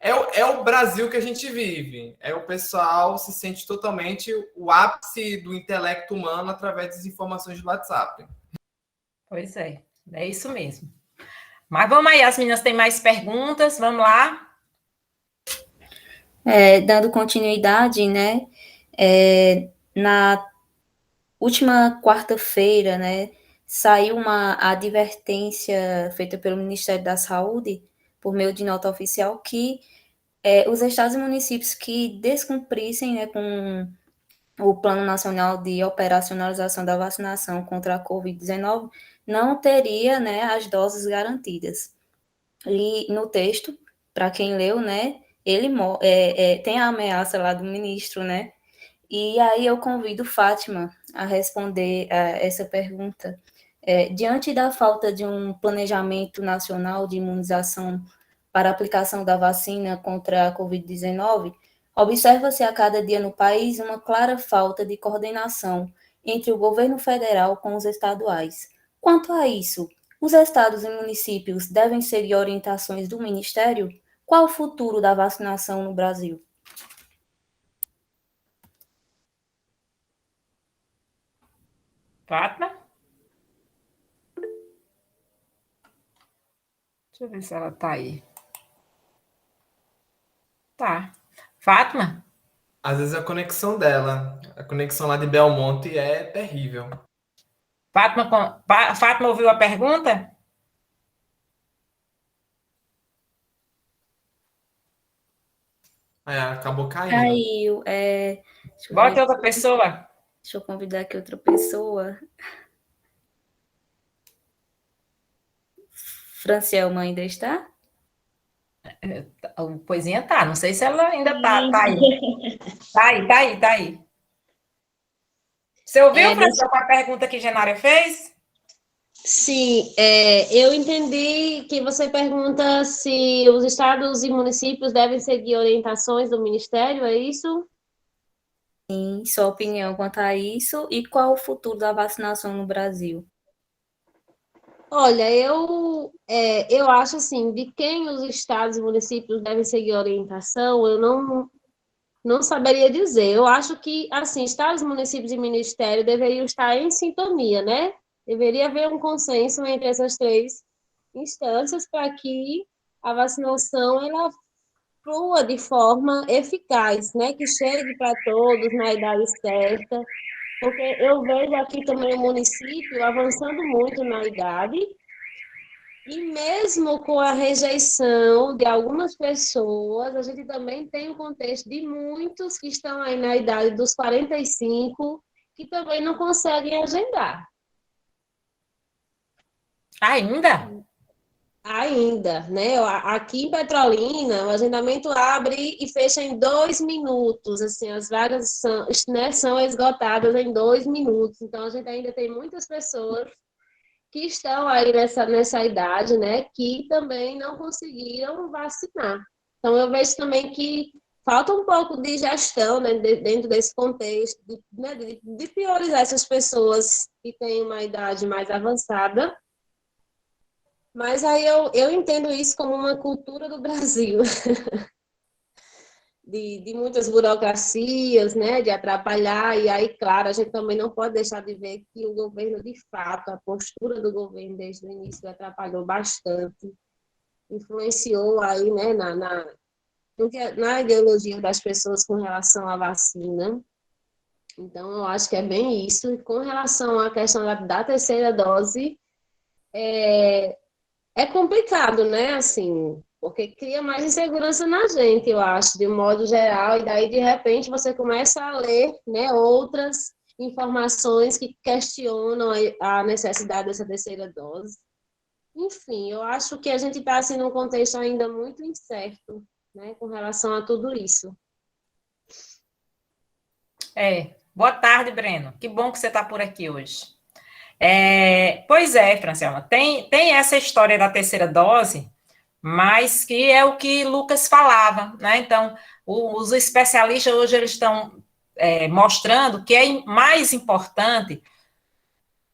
É o Brasil que a gente vive. O pessoal se sente totalmente o ápice do intelecto humano através das informações do WhatsApp. Pois é isso mesmo. Mas vamos aí, as meninas têm mais perguntas, vamos lá. Dando continuidade, né, na última quarta-feira, né, saiu uma advertência feita pelo Ministério da Saúde, por meio de nota oficial, que os estados e municípios que descumprissem, né, com o Plano Nacional de Operacionalização da Vacinação contra a Covid-19 não teria, né, as doses garantidas. E no texto, para quem leu, né, tem a ameaça lá do ministro, né? E aí eu convido Fátima a responder essa pergunta. Diante da falta de um planejamento nacional de imunização para a aplicação da vacina contra a Covid-19, observa-se a cada dia no país uma clara falta de coordenação entre o governo federal com os estaduais. Quanto a isso, os estados e municípios devem seguir orientações do Ministério? Qual o futuro da vacinação no Brasil? Fátima? Deixa eu ver se ela tá aí. Tá. Fátima? Às vezes a conexão dela, a conexão lá de Belmonte é terrível. Fátima ouviu a pergunta? Acabou caindo. Caiu. Bote outra pessoa. Deixa eu convidar aqui outra pessoa. Francielma ainda está? A coisinha tá, não sei se ela ainda tá aí. Tá aí. Você ouviu, Francielma, a pergunta que Genária fez? Sim, eu entendi que você pergunta se os estados e municípios devem seguir orientações do Ministério, é isso? Sim, sua opinião quanto a isso e qual o futuro da vacinação no Brasil? Olha, eu acho assim, de quem os estados e municípios devem seguir orientação, eu não saberia dizer. Eu acho que, assim, estados, municípios e ministério deveriam estar em sintonia, né? Deveria haver um consenso entre essas três instâncias para que a vacinação ela flua de forma eficaz, né? Que chegue para todos na idade certa, porque eu vejo aqui também o município avançando muito na idade, e mesmo com a rejeição de algumas pessoas, a gente também tem o contexto de muitos que estão aí na idade dos 45, que também não conseguem agendar. Ainda, né? Aqui em Petrolina, o agendamento abre e fecha em 2 minutos. Assim, as vagas são, né, são esgotadas em 2 minutos. Então, a gente ainda tem muitas pessoas que estão aí nessa idade, né, que também não conseguiram vacinar. Então, eu vejo também que falta um pouco de gestão, né, dentro desse contexto, né, de priorizar essas pessoas que têm uma idade mais avançada. Mas aí eu entendo isso como uma cultura do Brasil, de muitas burocracias, né, de atrapalhar, e aí, claro, a gente também não pode deixar de ver que o governo, de fato, a postura do governo desde o início atrapalhou bastante, influenciou aí, né, na ideologia das pessoas com relação à vacina. Então, eu acho que é bem isso. E com relação à questão da terceira dose, é complicado, né? Assim, porque cria mais insegurança na gente, eu acho, de um modo geral, e daí, de repente, você começa a ler, né, outras informações que questionam a necessidade dessa terceira dose. Enfim, eu acho que a gente está assim, num contexto ainda muito incerto, né, com relação a tudo isso. Boa tarde, Breno. Que bom que você está por aqui hoje. Pois é, Franciela, tem essa história da terceira dose, mas que é o que Lucas falava, né? Então, os especialistas hoje eles estão mostrando que é mais importante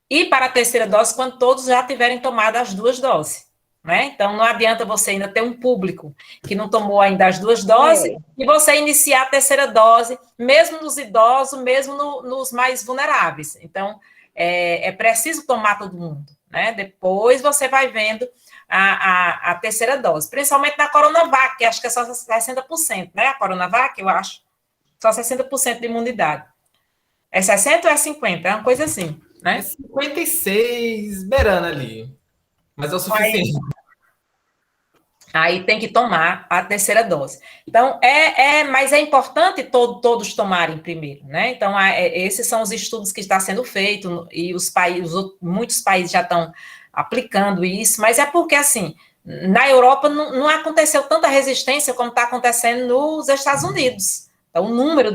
ir para a terceira dose quando todos já tiverem tomado as 2 doses, né? Então, não adianta você ainda ter um público que não tomou ainda as 2 doses e você iniciar a terceira dose, mesmo nos idosos, mesmo nos mais vulneráveis. Então, é preciso tomar todo mundo, né? Depois você vai vendo a terceira dose, principalmente na Coronavac, que acho que é só 60%, né? A Coronavac, eu acho, só 60% de imunidade. É 60 ou é 50? É uma coisa assim, né? É 56, beirando ali. Mas é o suficiente. Aí tem que tomar a terceira dose. Então, mas é importante todos tomarem primeiro, né? Então, esses são os estudos que estão sendo feitos, e muitos países já estão aplicando isso, mas é porque, assim, Na Europa não aconteceu tanta resistência como está acontecendo nos Estados Unidos. Então, o número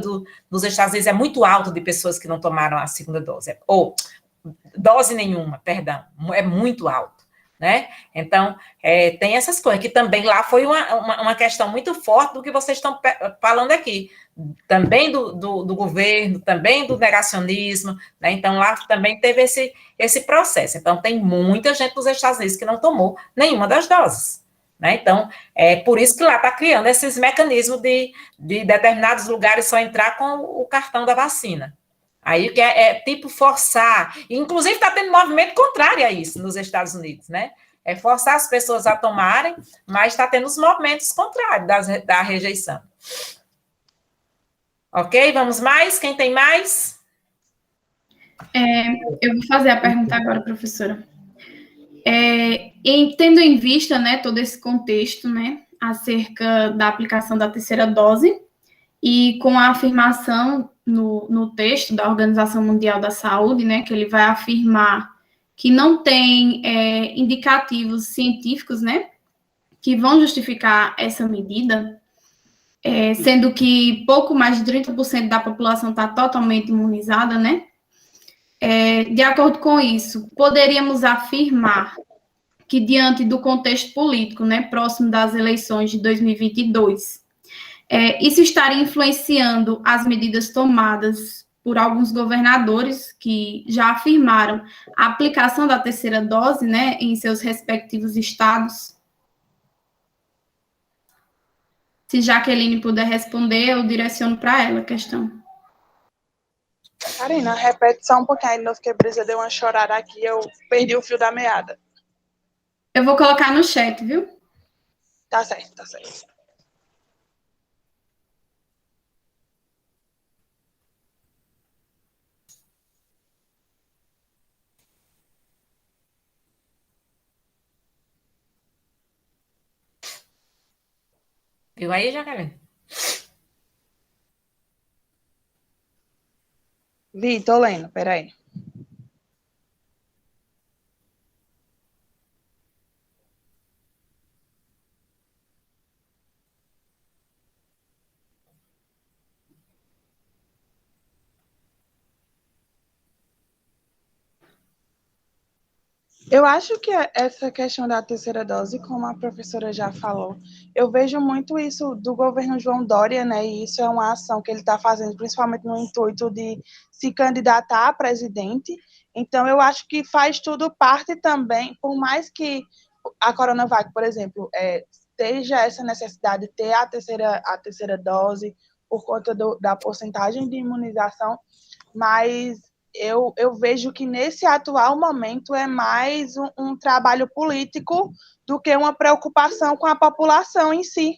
dos Estados Unidos é muito alto de pessoas que não tomaram a segunda dose, ou dose nenhuma, perdão, é muito alto, né? Então, tem essas coisas, que também lá foi uma questão muito forte do que vocês estão falando aqui, também do governo, também do negacionismo, né? Então, lá também teve esse processo. Então, tem muita gente nos Estados Unidos que não tomou nenhuma das doses, né? Então, é por isso que lá está criando esses mecanismos de determinados lugares só entrar com o cartão da vacina. Aí que tipo forçar, inclusive está tendo movimento contrário a isso nos Estados Unidos, né? É forçar as pessoas a tomarem, mas está tendo os movimentos contrários da rejeição. Ok, vamos mais? Quem tem mais? Eu vou fazer a pergunta agora, professora. Tendo em vista, né, todo esse contexto, né, acerca da aplicação da terceira dose, e com a afirmação no texto da Organização Mundial da Saúde, né, que ele vai afirmar que não tem indicativos científicos, né, que vão justificar essa medida, sendo que pouco mais de 30% da população está totalmente imunizada, né? De acordo com isso, poderíamos afirmar que, diante do contexto político, né, próximo das eleições de 2022, isso estaria influenciando as medidas tomadas por alguns governadores que já afirmaram a aplicação da terceira dose, né, em seus respectivos estados. Se Jaqueline puder responder, eu direciono para ela a questão. Karina, repete só um pouquinho aí de novo, que a Brisa deu uma chorada aqui, eu perdi o fio da meada. Eu vou colocar no chat, viu? Tá certo, tá certo. Viu aí, Jacaré? Vi, tô lendo, peraí. Eu acho que essa questão da terceira dose, como a professora já falou, eu vejo muito isso do governo João Dória, né? E isso é uma ação que ele está fazendo, principalmente no intuito de se candidatar a presidente. Então, eu acho que faz tudo parte também, por mais que a Coronavac, por exemplo, esteja essa necessidade de ter a terceira dose por conta da porcentagem de imunização, mas eu vejo que nesse atual momento é mais um trabalho político do que uma preocupação com a população em si.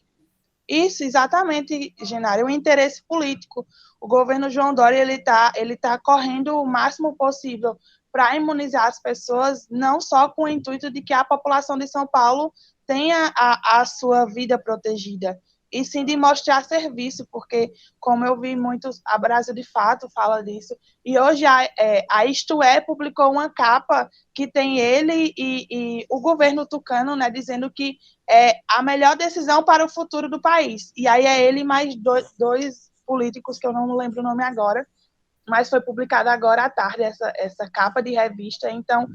Isso, exatamente, Genaro, o interesse político. O governo João Dória ele tá correndo o máximo possível para imunizar as pessoas, não só com o intuito de que a população de São Paulo tenha a sua vida protegida, e sim de mostrar serviço, porque, como eu vi muitos, a Brasil de Fato fala disso, e hoje a Isto É publicou uma capa que tem ele e o governo tucano, né, dizendo que é a melhor decisão para o futuro do país. E aí é ele mais dois políticos, que eu não lembro o nome agora, mas foi publicada agora à tarde essa capa de revista. Então,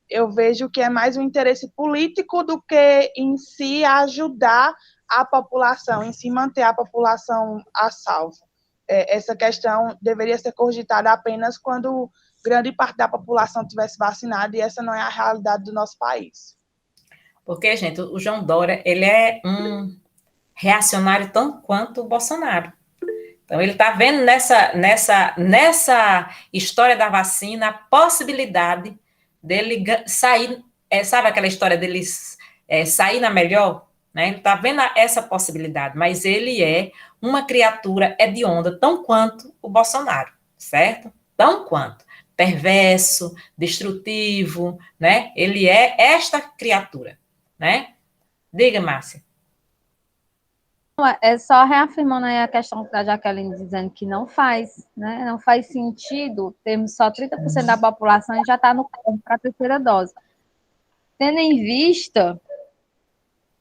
eu vejo que é mais um interesse político do que em si ajudar a população, em si manter a população a salvo. Essa questão deveria ser cogitada apenas quando grande parte da população tivesse vacinada, e essa não é a realidade do nosso país. Porque, gente, o João Dória, ele é um reacionário tão quanto o Bolsonaro. Então, ele está vendo nessa história da vacina a possibilidade dele sair, sabe aquela história dele sair na melhor? Né? Ele está vendo essa possibilidade, mas ele é uma criatura hedionda, tão quanto o Bolsonaro, certo? Tão quanto. Perverso, destrutivo, né? Ele é esta criatura, né? Diga, Márcia. É só reafirmando aí a questão da Jaqueline dizendo que não faz, né? Não faz sentido termos só 30% da população e já está no campo para a terceira dose. Tendo em vista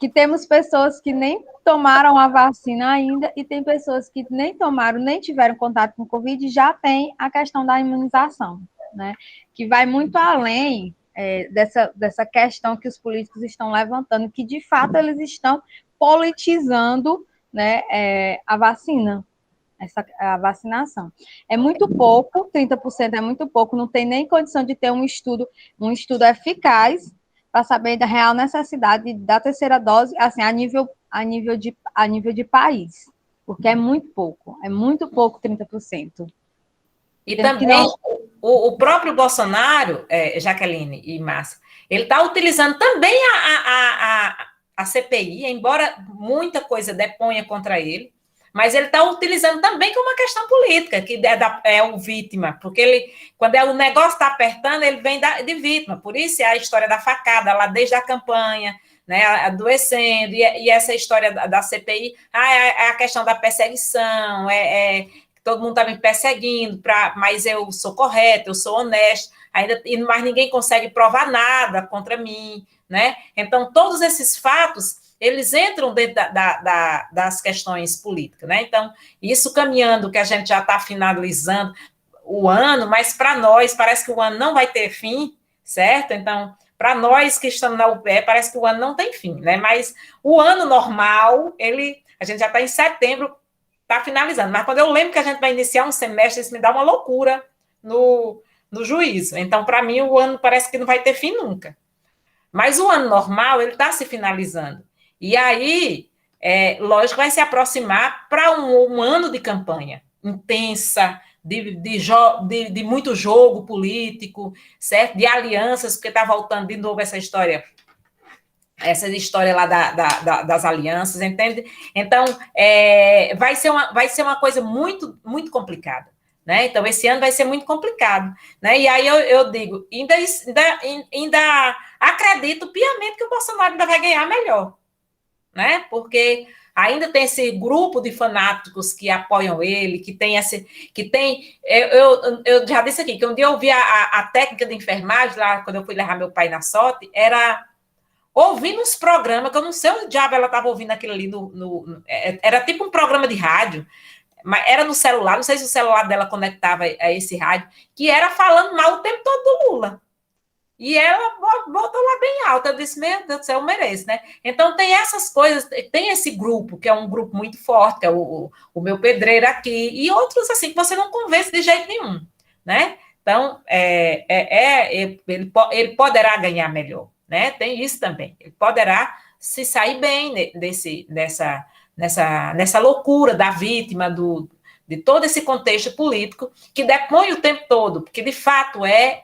que temos pessoas que nem tomaram a vacina ainda e tem pessoas que nem tomaram, nem tiveram contato com o Covid e já tem a questão da imunização, né? Que vai muito além dessa questão que os políticos estão levantando, que de fato eles estão politizando, né, a vacina, a vacinação. É muito pouco, 30% é muito pouco, não tem nem condição de ter um estudo eficaz para saber da real necessidade da terceira dose, assim, a nível de país, porque é muito pouco 30%. E Sendo que também não... o próprio Bolsonaro, Jaqueline e Márcia, ele está utilizando também a CPI, embora muita coisa deponha contra ele, mas ele está utilizando também como uma questão política, que é o vítima, porque ele, quando o negócio está apertando, ele vem de vítima. Por isso é a história da facada, lá desde a campanha, né, adoecendo, e essa história da CPI, é a questão da perseguição, todo mundo está me perseguindo, mas eu sou correto, eu sou honesto, mas ninguém consegue provar nada contra mim, né? Então, todos esses fatos, eles entram dentro das questões políticas, né? Então, isso caminhando, que a gente já está finalizando o ano, mas para nós, parece que o ano não vai ter fim, certo? Então, para nós que estamos na UPE, parece que o ano não tem fim, né? Mas o ano normal, a gente já está em setembro, está finalizando. Mas quando eu lembro que a gente vai iniciar um semestre, isso me dá uma loucura no juízo. Então, para mim, o ano parece que não vai ter fim nunca. Mas o ano normal, ele está se finalizando. E aí, lógico, vai se aproximar para um ano de campanha intensa, de muito jogo político, certo? De alianças, porque está voltando de novo essa história lá das alianças, entende? Então, vai ser uma coisa muito, muito complicada, né? Então, esse ano vai ser muito complicado, né? E aí eu digo, ainda acredito piamente que o Bolsonaro ainda vai ganhar melhor, né? Porque ainda tem esse grupo de fanáticos que apoiam ele, eu já disse aqui, que um dia eu vi a técnica de enfermagem, lá quando eu fui levar meu pai na sorte, era ouvindo uns programas, que eu não sei onde diabo ela estava ouvindo aquilo ali, era tipo um programa de rádio, mas era no celular, não sei se o celular dela conectava a esse rádio, que era falando mal o tempo todo do Lula. E ela botou lá bem alta, eu disse, meu Deus do céu, eu mereço, né? Então tem essas coisas, tem esse grupo, que é um grupo muito forte, que é o meu pedreiro aqui, e outros assim, que você não convence de jeito nenhum, né? Então, ele poderá ganhar melhor, né? Tem isso também. Ele poderá se sair bem nessa loucura da vítima, de todo esse contexto político que depõe o tempo todo, porque de fato é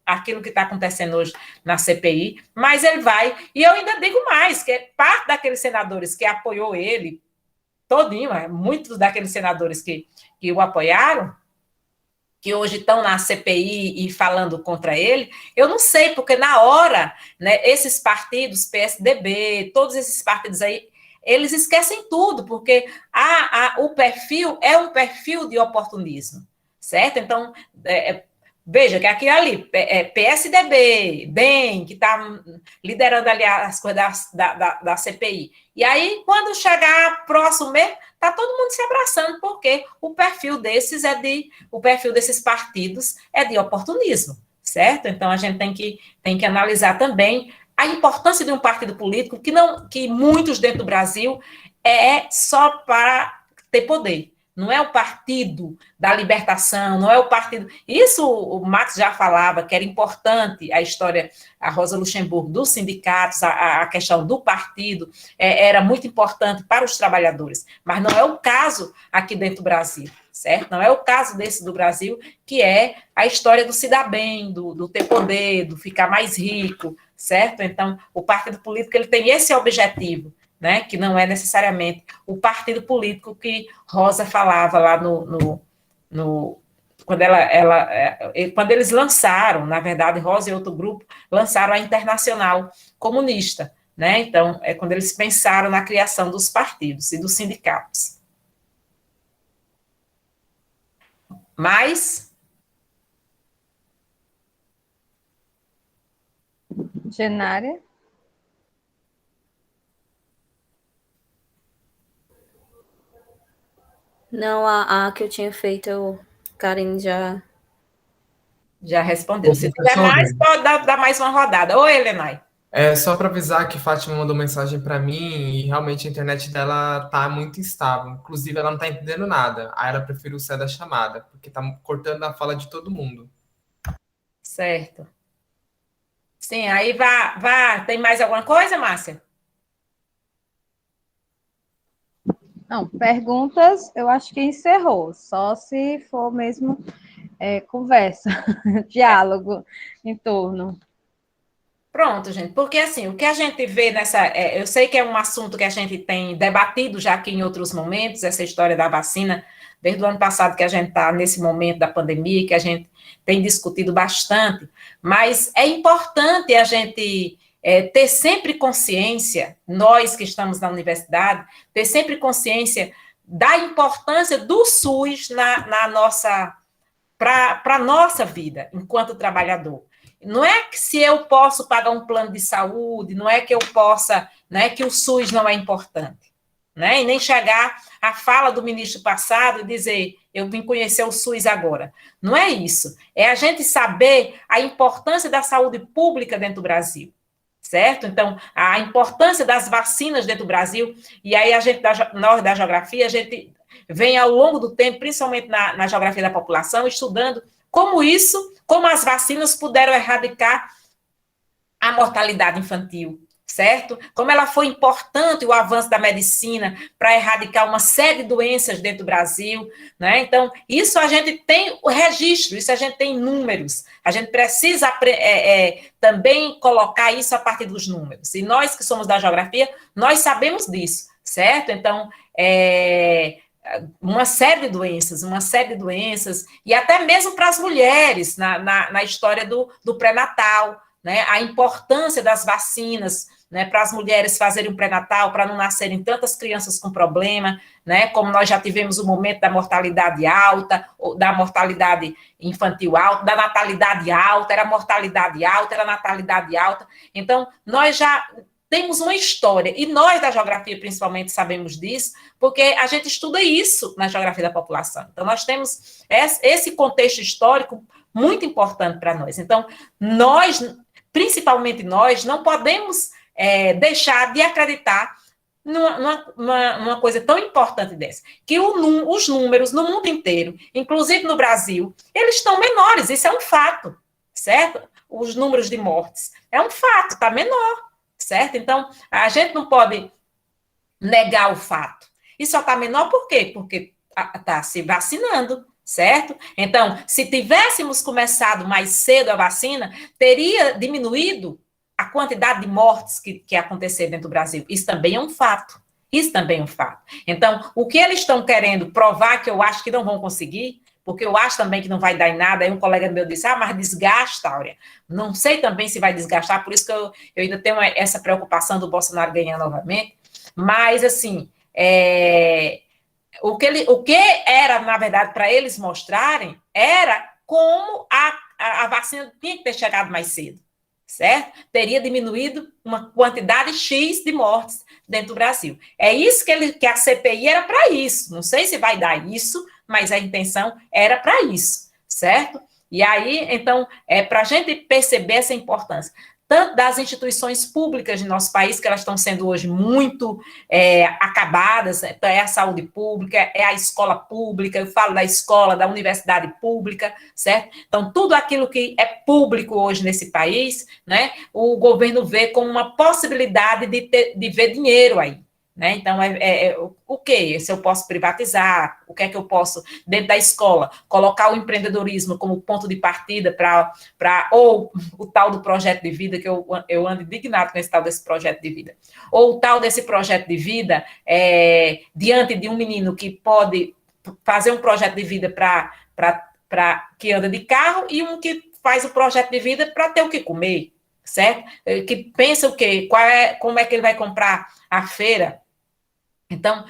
aquilo que está acontecendo hoje na CPI, mas ele vai, e eu ainda digo mais, que parte daqueles senadores que apoiou ele, todinho, muitos daqueles senadores que o apoiaram, que hoje estão na CPI e falando contra ele, eu não sei, porque na hora, né, esses partidos, PSDB, todos esses partidos aí, eles esquecem tudo, porque o perfil é um perfil de oportunismo, certo? Então, veja que aqui ali, PSDB, DEM, que está liderando ali as coisas da CPI. E aí, quando chegar próximo mesmo, está todo mundo se abraçando, porque o perfil desses partidos é de oportunismo, certo? Então, a gente tem que analisar também a importância de um partido político que muitos dentro do Brasil é só para ter poder. Não é o partido da libertação, não é o partido... Isso o Max já falava, que era importante a história, a Rosa Luxemburgo, dos sindicatos, a questão do partido, era muito importante para os trabalhadores, mas não é o caso aqui dentro do Brasil, certo? Não é o caso desse do Brasil, que é a história do se dar bem, do ter poder, do ficar mais rico, certo? Então, o partido político ele tem esse objetivo, né, que não é necessariamente o partido político que Rosa falava lá quando eles lançaram, na verdade, Rosa e outro grupo lançaram a Internacional Comunista, né? Então, é quando eles pensaram na criação dos partidos e dos sindicatos. Mas... Genária? Não, a que eu tinha feito, Karen Já respondeu. Ô, Se tiver professora, mais, pode dar mais uma rodada. Oi, Helenai. só para avisar que Fátima mandou mensagem para mim e realmente a internet dela tá muito instável. Inclusive, ela não tá entendendo nada. Aí ela preferiu sair da chamada, porque tá cortando a fala de todo mundo. Certo. Sim, aí vá. Tem mais alguma coisa, Márcia? Não, perguntas, eu acho que encerrou, só se for mesmo conversa, diálogo em torno. Pronto, gente, porque assim, o que a gente vê eu sei que é um assunto que a gente tem debatido já aqui em outros momentos, essa história da vacina, desde o ano passado que a gente está nesse momento da pandemia, que a gente tem discutido bastante, mas é importante a gente ter sempre consciência, nós que estamos na universidade, ter sempre consciência da importância do SUS na nossa, para a nossa vida enquanto trabalhador. Não é que se eu posso pagar um plano de saúde, não é que eu possa, né, que o SUS não é importante, né, e nem chegar à fala do ministro passado e dizer, eu vim conhecer o SUS agora. Não é isso, é a gente saber a importância da saúde pública dentro do Brasil, certo? Então, a importância das vacinas dentro do Brasil, e aí nós da geografia, a gente vem ao longo do tempo, principalmente na geografia da população, estudando como as vacinas puderam erradicar a mortalidade infantil, certo? Como ela foi importante o avanço da medicina para erradicar uma série de doenças dentro do Brasil, né? Então, isso a gente tem o registro, isso a gente tem números, a gente precisa também colocar isso a partir dos números, e nós que somos da geografia, nós sabemos disso, certo? Então, uma série de doenças, e até mesmo para as mulheres, na história do pré-natal, né, a importância das vacinas, né, para as mulheres fazerem um pré-natal, para não nascerem tantas crianças com problema, né, como nós já tivemos o momento da mortalidade alta, da mortalidade infantil alta, da natalidade alta, era mortalidade alta, era natalidade alta, então nós já temos uma história, e nós da geografia principalmente sabemos disso, porque a gente estuda isso na geografia da população. Então, nós temos esse contexto histórico muito importante para nós. Então, principalmente nós, não podemos deixar de acreditar numa coisa tão importante dessa, que os números no mundo inteiro, inclusive no Brasil, eles estão menores, isso é um fato, certo? Os números de mortes, é um fato, está menor. Certo? Então, a gente não pode negar o fato. E só está menor por quê? Porque está se vacinando, certo? Então, se tivéssemos começado mais cedo a vacina, teria diminuído a quantidade de mortes que aconteceram dentro do Brasil. Isso também é um fato. Isso também é um fato. Então, o que eles estão querendo provar, que eu acho que não vão conseguir, porque eu acho também que não vai dar em nada. Aí um colega meu disse, mas desgasta, Áurea. Não sei também se vai desgastar, por isso que eu ainda tenho essa preocupação do Bolsonaro ganhar novamente. Mas, assim, o que era, na verdade, para eles mostrarem, era como a vacina tinha que ter chegado mais cedo, certo? Teria diminuído uma quantidade X de mortes dentro do Brasil. É isso que a CPI era para isso. Não sei se vai dar isso, mas a intenção era para isso, certo? E aí, então, para a gente perceber essa importância, tanto das instituições públicas de nosso país, que elas estão sendo hoje muito acabadas, é a saúde pública, é a escola pública, eu falo da escola, da universidade pública, certo? Então, tudo aquilo que é público hoje nesse país, né, o governo vê como uma possibilidade de ver dinheiro aí. Né? Então, o que? Se eu posso privatizar, o que é que eu posso, dentro da escola, colocar o empreendedorismo como ponto de partida ou o tal do projeto de vida, que eu ando indignado com esse tal desse projeto de vida, ou o tal desse projeto de vida, diante de um menino que pode fazer um projeto de vida que anda de carro e um que faz o projeto de vida para ter o que comer, certo? Que pensa o quê? Como é que ele vai comprar a feira? Então,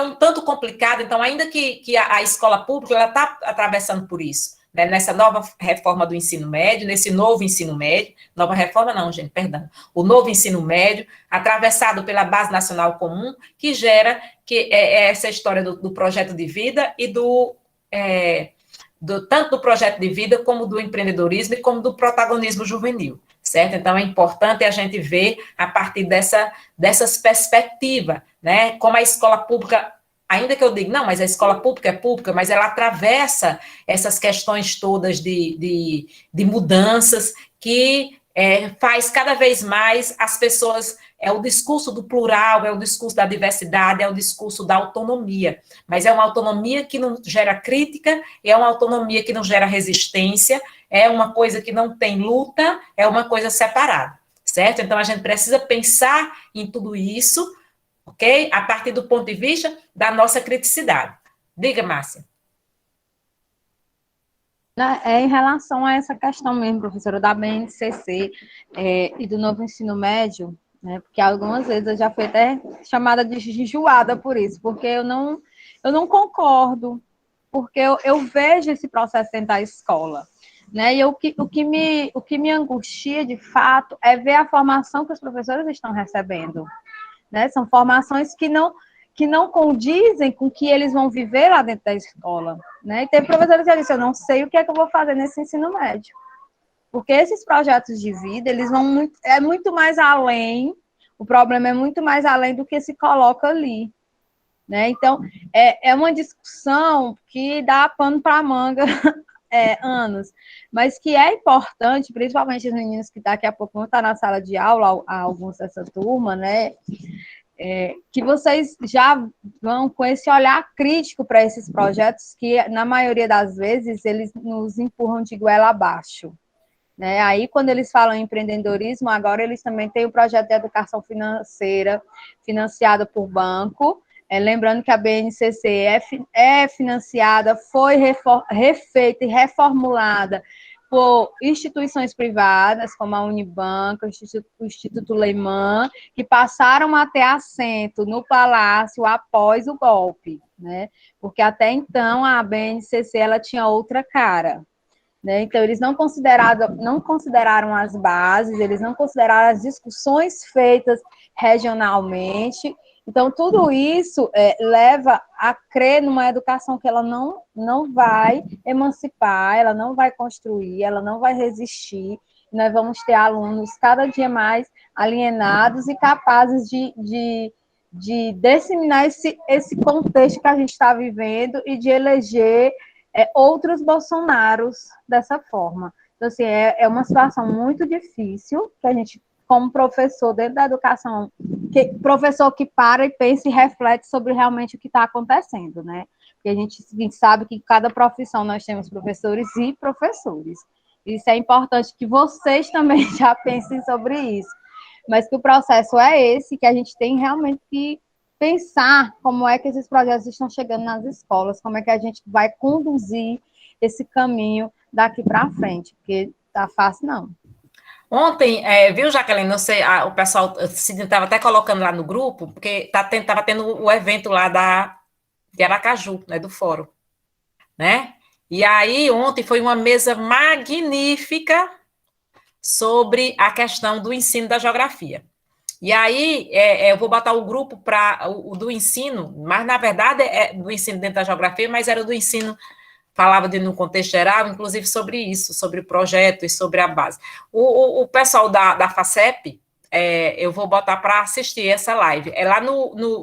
um tanto complicado. Então, ainda que a escola pública está atravessando por isso, né, nessa nova reforma do ensino médio, nesse novo ensino médio, nova reforma não, gente, perdão, o novo ensino médio, atravessado pela Base Nacional Comum, que gera essa história do projeto de vida e tanto do projeto de vida, como do empreendedorismo e como do protagonismo juvenil, certo? Então, é importante a gente ver a partir dessas perspectivas, né, como a escola pública, ainda que eu diga, não, mas a escola pública é pública, mas ela atravessa essas questões todas de mudanças que faz cada vez mais as pessoas, é o discurso do plural, é o discurso da diversidade, é o discurso da autonomia, mas é uma autonomia que não gera crítica, é uma autonomia que não gera resistência, é uma coisa que não tem luta, é uma coisa separada, certo? Então, a gente precisa pensar em tudo isso, ok? A partir do ponto de vista da nossa criticidade. Diga, Márcia. Em relação a essa questão mesmo, professora, da BNCC e do novo ensino médio, né, porque algumas vezes eu já fui até chamada de enjoada por isso, porque eu não concordo, porque eu vejo esse processo dentro da escola, né, e o que me angustia, de fato, é ver a formação que os professores estão recebendo, né, são formações que não condizem com o que eles vão viver lá dentro da escola, né? E tem professores que já disse, eu não sei o que é que eu vou fazer nesse ensino médio. Porque esses projetos de vida, eles vão muito mais além, o problema é muito mais além do que se coloca ali, né? Então, é uma discussão que dá pano para manga anos, mas que é importante, principalmente os meninos que daqui a pouco vão estar na sala de aula, alguns dessa turma, né? Que vocês já vão com esse olhar crítico para esses projetos que, na maioria das vezes, eles nos empurram de goela abaixo, né? Aí, quando eles falam em empreendedorismo, agora eles também têm o projeto de educação financeira, financiado por banco, lembrando que a BNCC é financiada, foi refeita e reformulada por instituições privadas, como a Unibanco, o Instituto Lehman, que passaram a ter assento no Palácio após o golpe, né? Porque até então a BNCC ela tinha outra cara, né? Então eles não consideraram as bases, eles não consideraram as discussões feitas regionalmente. Então, tudo isso leva a crer numa educação que ela não vai emancipar, ela não vai construir, ela não vai resistir. Nós vamos ter alunos cada dia mais alienados e capazes de disseminar esse contexto que a gente está vivendo e de eleger outros Bolsonaros dessa forma. Então, assim, é uma situação muito difícil que a gente, como professor dentro da educação, professor que para e pensa e reflete sobre realmente o que está acontecendo, né? Porque a gente sabe que em cada profissão nós temos professores e professores. Isso é importante que vocês também já pensem sobre isso. Mas que o processo é esse, que a gente tem realmente que pensar como é que esses projetos estão chegando nas escolas, como é que a gente vai conduzir esse caminho daqui para frente, porque tá fácil não. Ontem, viu, Jaqueline, não sei, o pessoal estava até colocando lá no grupo, porque estava tendo o evento lá de Aracaju, né, do fórum, né? E aí, ontem foi uma mesa magnífica sobre a questão do ensino da geografia. E aí, eu vou botar o grupo para o do ensino, mas, na verdade, é do ensino dentro da geografia, mas era do ensino, falava no contexto geral, inclusive sobre isso, sobre o projeto e sobre a base. O pessoal da FACEP, eu vou botar para assistir essa live. É lá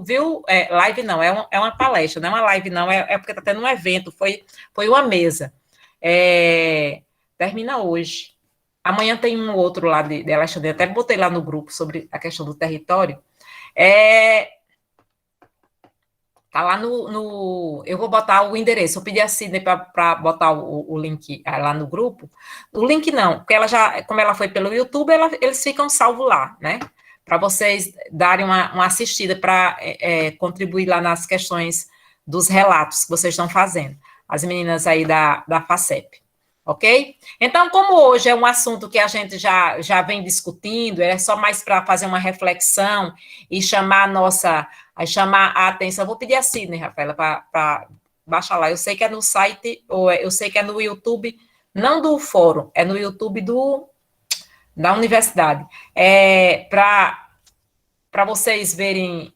viu? Live não, é uma palestra, não é uma live não, é porque está tendo um evento, foi uma mesa. Termina hoje. Amanhã tem um outro lá de Alexandre, até botei lá no grupo sobre a questão do território. Tá lá eu vou botar o endereço, eu pedi a Sidney para botar o link lá no grupo. O link não, porque como ela foi pelo YouTube, eles ficam salvos lá, né? Para vocês darem uma assistida para contribuir lá nas questões dos relatos que vocês estão fazendo. As meninas aí da FACEP. Ok? Então, como hoje é um assunto que a gente já vem discutindo, é só mais para fazer uma reflexão e chamar a atenção. Vou pedir a Sidney, Rafaela, para baixa lá. Eu sei que é no site, ou eu sei que é no YouTube, não do fórum, é no YouTube da universidade. Para vocês verem,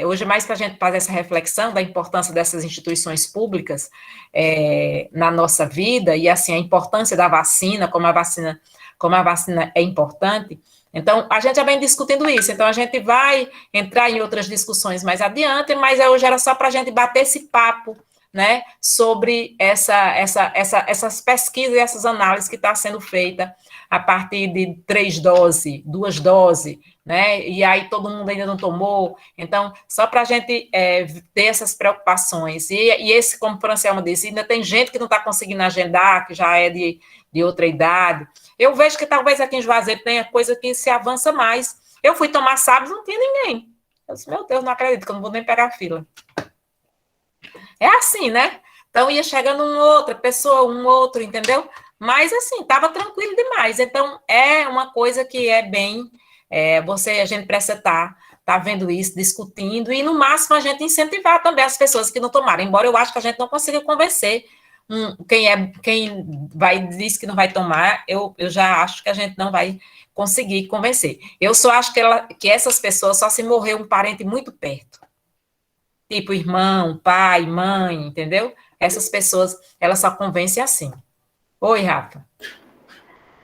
hoje mais para a gente fazer essa reflexão da importância dessas instituições públicas na nossa vida, e assim, a importância da vacina, como a vacina é importante. Então, a gente já vem discutindo isso, então a gente vai entrar em outras discussões mais adiante, mas hoje era só para a gente bater esse papo, né, sobre essas pesquisas e essas análises que está sendo feita a partir de 3 doses, 2 doses, né, e aí todo mundo ainda não tomou, então, só para a gente ter essas preocupações, e esse, como o Francielma disse, ainda tem gente que não está conseguindo agendar, que já é de outra idade. Eu vejo que talvez aqui em Juazeiro tenha coisa que se avança mais. Eu fui tomar sábado, não tinha ninguém. Eu disse, meu Deus, não acredito que eu não vou nem pegar a fila. É assim, né? Então ia chegando uma outra pessoa, um outro, entendeu? Mas assim, estava tranquilo demais. Então é uma coisa que é bem, a gente precisa estar vendo isso, discutindo, e no máximo a gente incentivar também as pessoas que não tomaram, embora eu acho que a gente não consiga convencer quem diz que não vai tomar, eu já acho que a gente não vai conseguir convencer. Eu só acho que essas pessoas só se morrer um parente muito perto. Tipo irmão, pai, mãe, entendeu? Essas pessoas, elas só convencem assim. Oi, Rafa.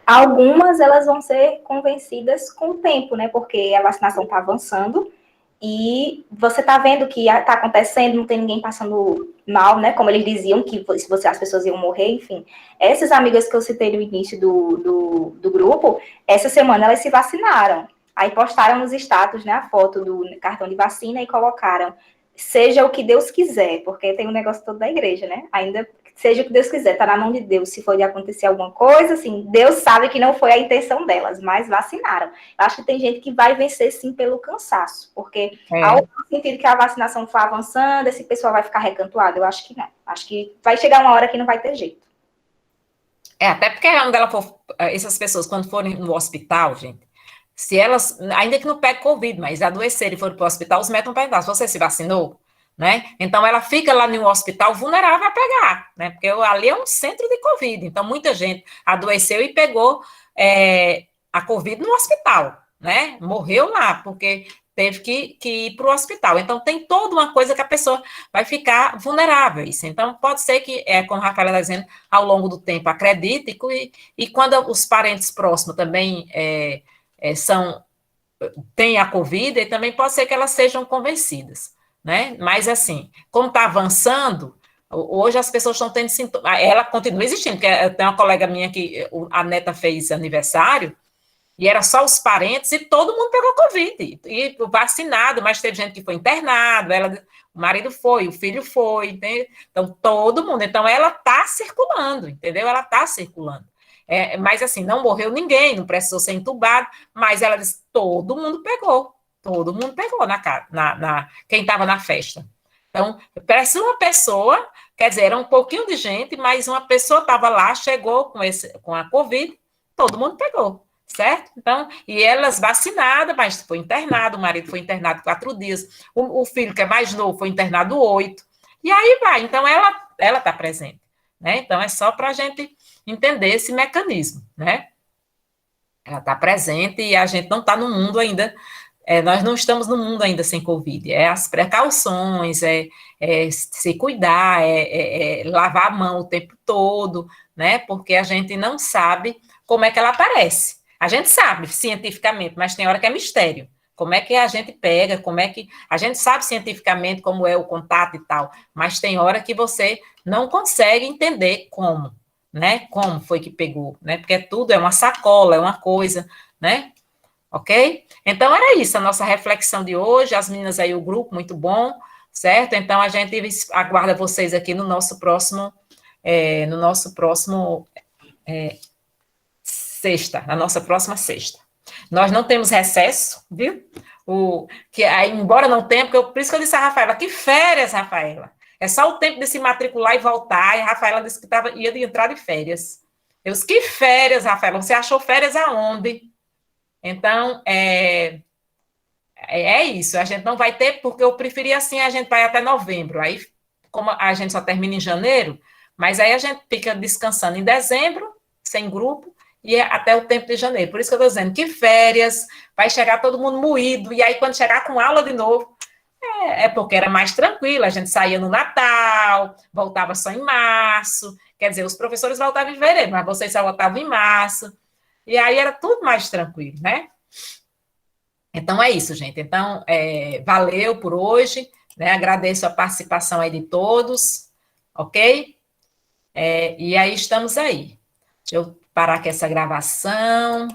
Algumas, elas vão ser convencidas com o tempo, né? Porque a vacinação está avançando e você está vendo que está acontecendo, não tem ninguém passando mal, né? Como eles diziam, que as pessoas iam morrer, enfim. Essas amigas que eu citei no início do grupo, essa semana elas se vacinaram. Aí postaram nos status, né, a foto do cartão de vacina e colocaram: seja o que Deus quiser, porque tem um negócio todo da igreja, né? Ainda seja o que Deus quiser, tá na mão de Deus. Se for de acontecer alguma coisa, assim, Deus sabe que não foi a intenção delas, mas vacinaram. Eu acho que tem gente que vai vencer, sim, pelo cansaço, porque ao sentido que a vacinação for avançando, esse pessoal vai ficar recantuado? Eu acho que não. Acho que vai chegar uma hora que não vai ter jeito. Até porque onde ela for, essas pessoas, quando forem no hospital, gente, se elas, ainda que não pegue Covid, mas adoecerem e forem para o hospital, os médicos vão perguntar: você se vacinou? Né? Então, ela fica lá no hospital vulnerável a pegar, né? Porque ali é um centro de Covid, então muita gente adoeceu e pegou a Covid no hospital, né? Morreu lá, porque teve que ir para o hospital. Então, tem toda uma coisa que a pessoa vai ficar vulnerável. Isso. Então, pode ser que, como a Rafaela está dizendo, ao longo do tempo acredite, e quando os parentes próximos também têm a Covid, e também pode ser que elas sejam convencidas. Né? Mas, assim, como está avançando, hoje as pessoas estão tendo sintomas. Ela continua existindo, porque tem uma colega minha que a neta fez aniversário, e era só os parentes, e todo mundo pegou Covid, e vacinado, mas teve gente que foi internado, o marido foi, o filho foi, entendeu? Então, todo mundo. Então, ela está circulando, entendeu? Ela está circulando. Mas, assim, não morreu ninguém, não precisou ser entubado, mas ela disse: todo mundo pegou. Todo mundo pegou quem estava na festa. Então, parece uma pessoa, quer dizer, era um pouquinho de gente, mas uma pessoa estava lá, chegou com a Covid, todo mundo pegou, certo? Então, e elas vacinadas, mas foi internado, o marido foi internado 4 dias, o filho, que é mais novo, foi internado 8, e aí vai. Então, ela está presente, né? Então, é só para a gente entender esse mecanismo, né? Ela está presente e a gente não está no mundo ainda. Nós não estamos no mundo ainda sem Covid, as precauções, se cuidar, lavar a mão o tempo todo, né? Porque a gente não sabe como é que ela aparece. A gente sabe cientificamente, mas tem hora que é mistério. Como é que a gente pega, a gente sabe cientificamente como é o contato e tal, mas tem hora que você não consegue entender como, né? Como foi que pegou, né? Porque tudo é uma sacola, é uma coisa, né? Ok? Então, era isso, a nossa reflexão de hoje. As meninas aí, o grupo, muito bom, certo? Então, a gente aguarda vocês aqui no nosso próximo sexta, na nossa próxima sexta. Nós não temos recesso, viu? Embora não tenha, por isso que eu disse a Rafaela: que férias, Rafaela? É só o tempo de se matricular e voltar, e a Rafaela disse que ia de entrar de férias. Eu disse: que férias, Rafaela? Você achou férias aonde? Então, é isso, a gente não vai ter, porque eu preferi assim, a gente vai até novembro, aí como a gente só termina em janeiro, mas aí a gente fica descansando em dezembro, sem grupo, e até o tempo de janeiro. Por isso que eu estou dizendo que férias, vai chegar todo mundo moído, e aí quando chegar com aula de novo, é porque era mais tranquilo, a gente saía no Natal, voltava só em março, quer dizer, os professores voltavam em fevereiro, mas vocês só voltavam em março, e aí era tudo mais tranquilo, né? Então é isso, gente. Então, valeu por hoje, né? Agradeço a participação aí de todos, ok? E aí estamos aí. Deixa eu parar aqui essa gravação.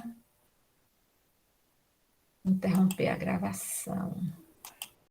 Interromper a gravação.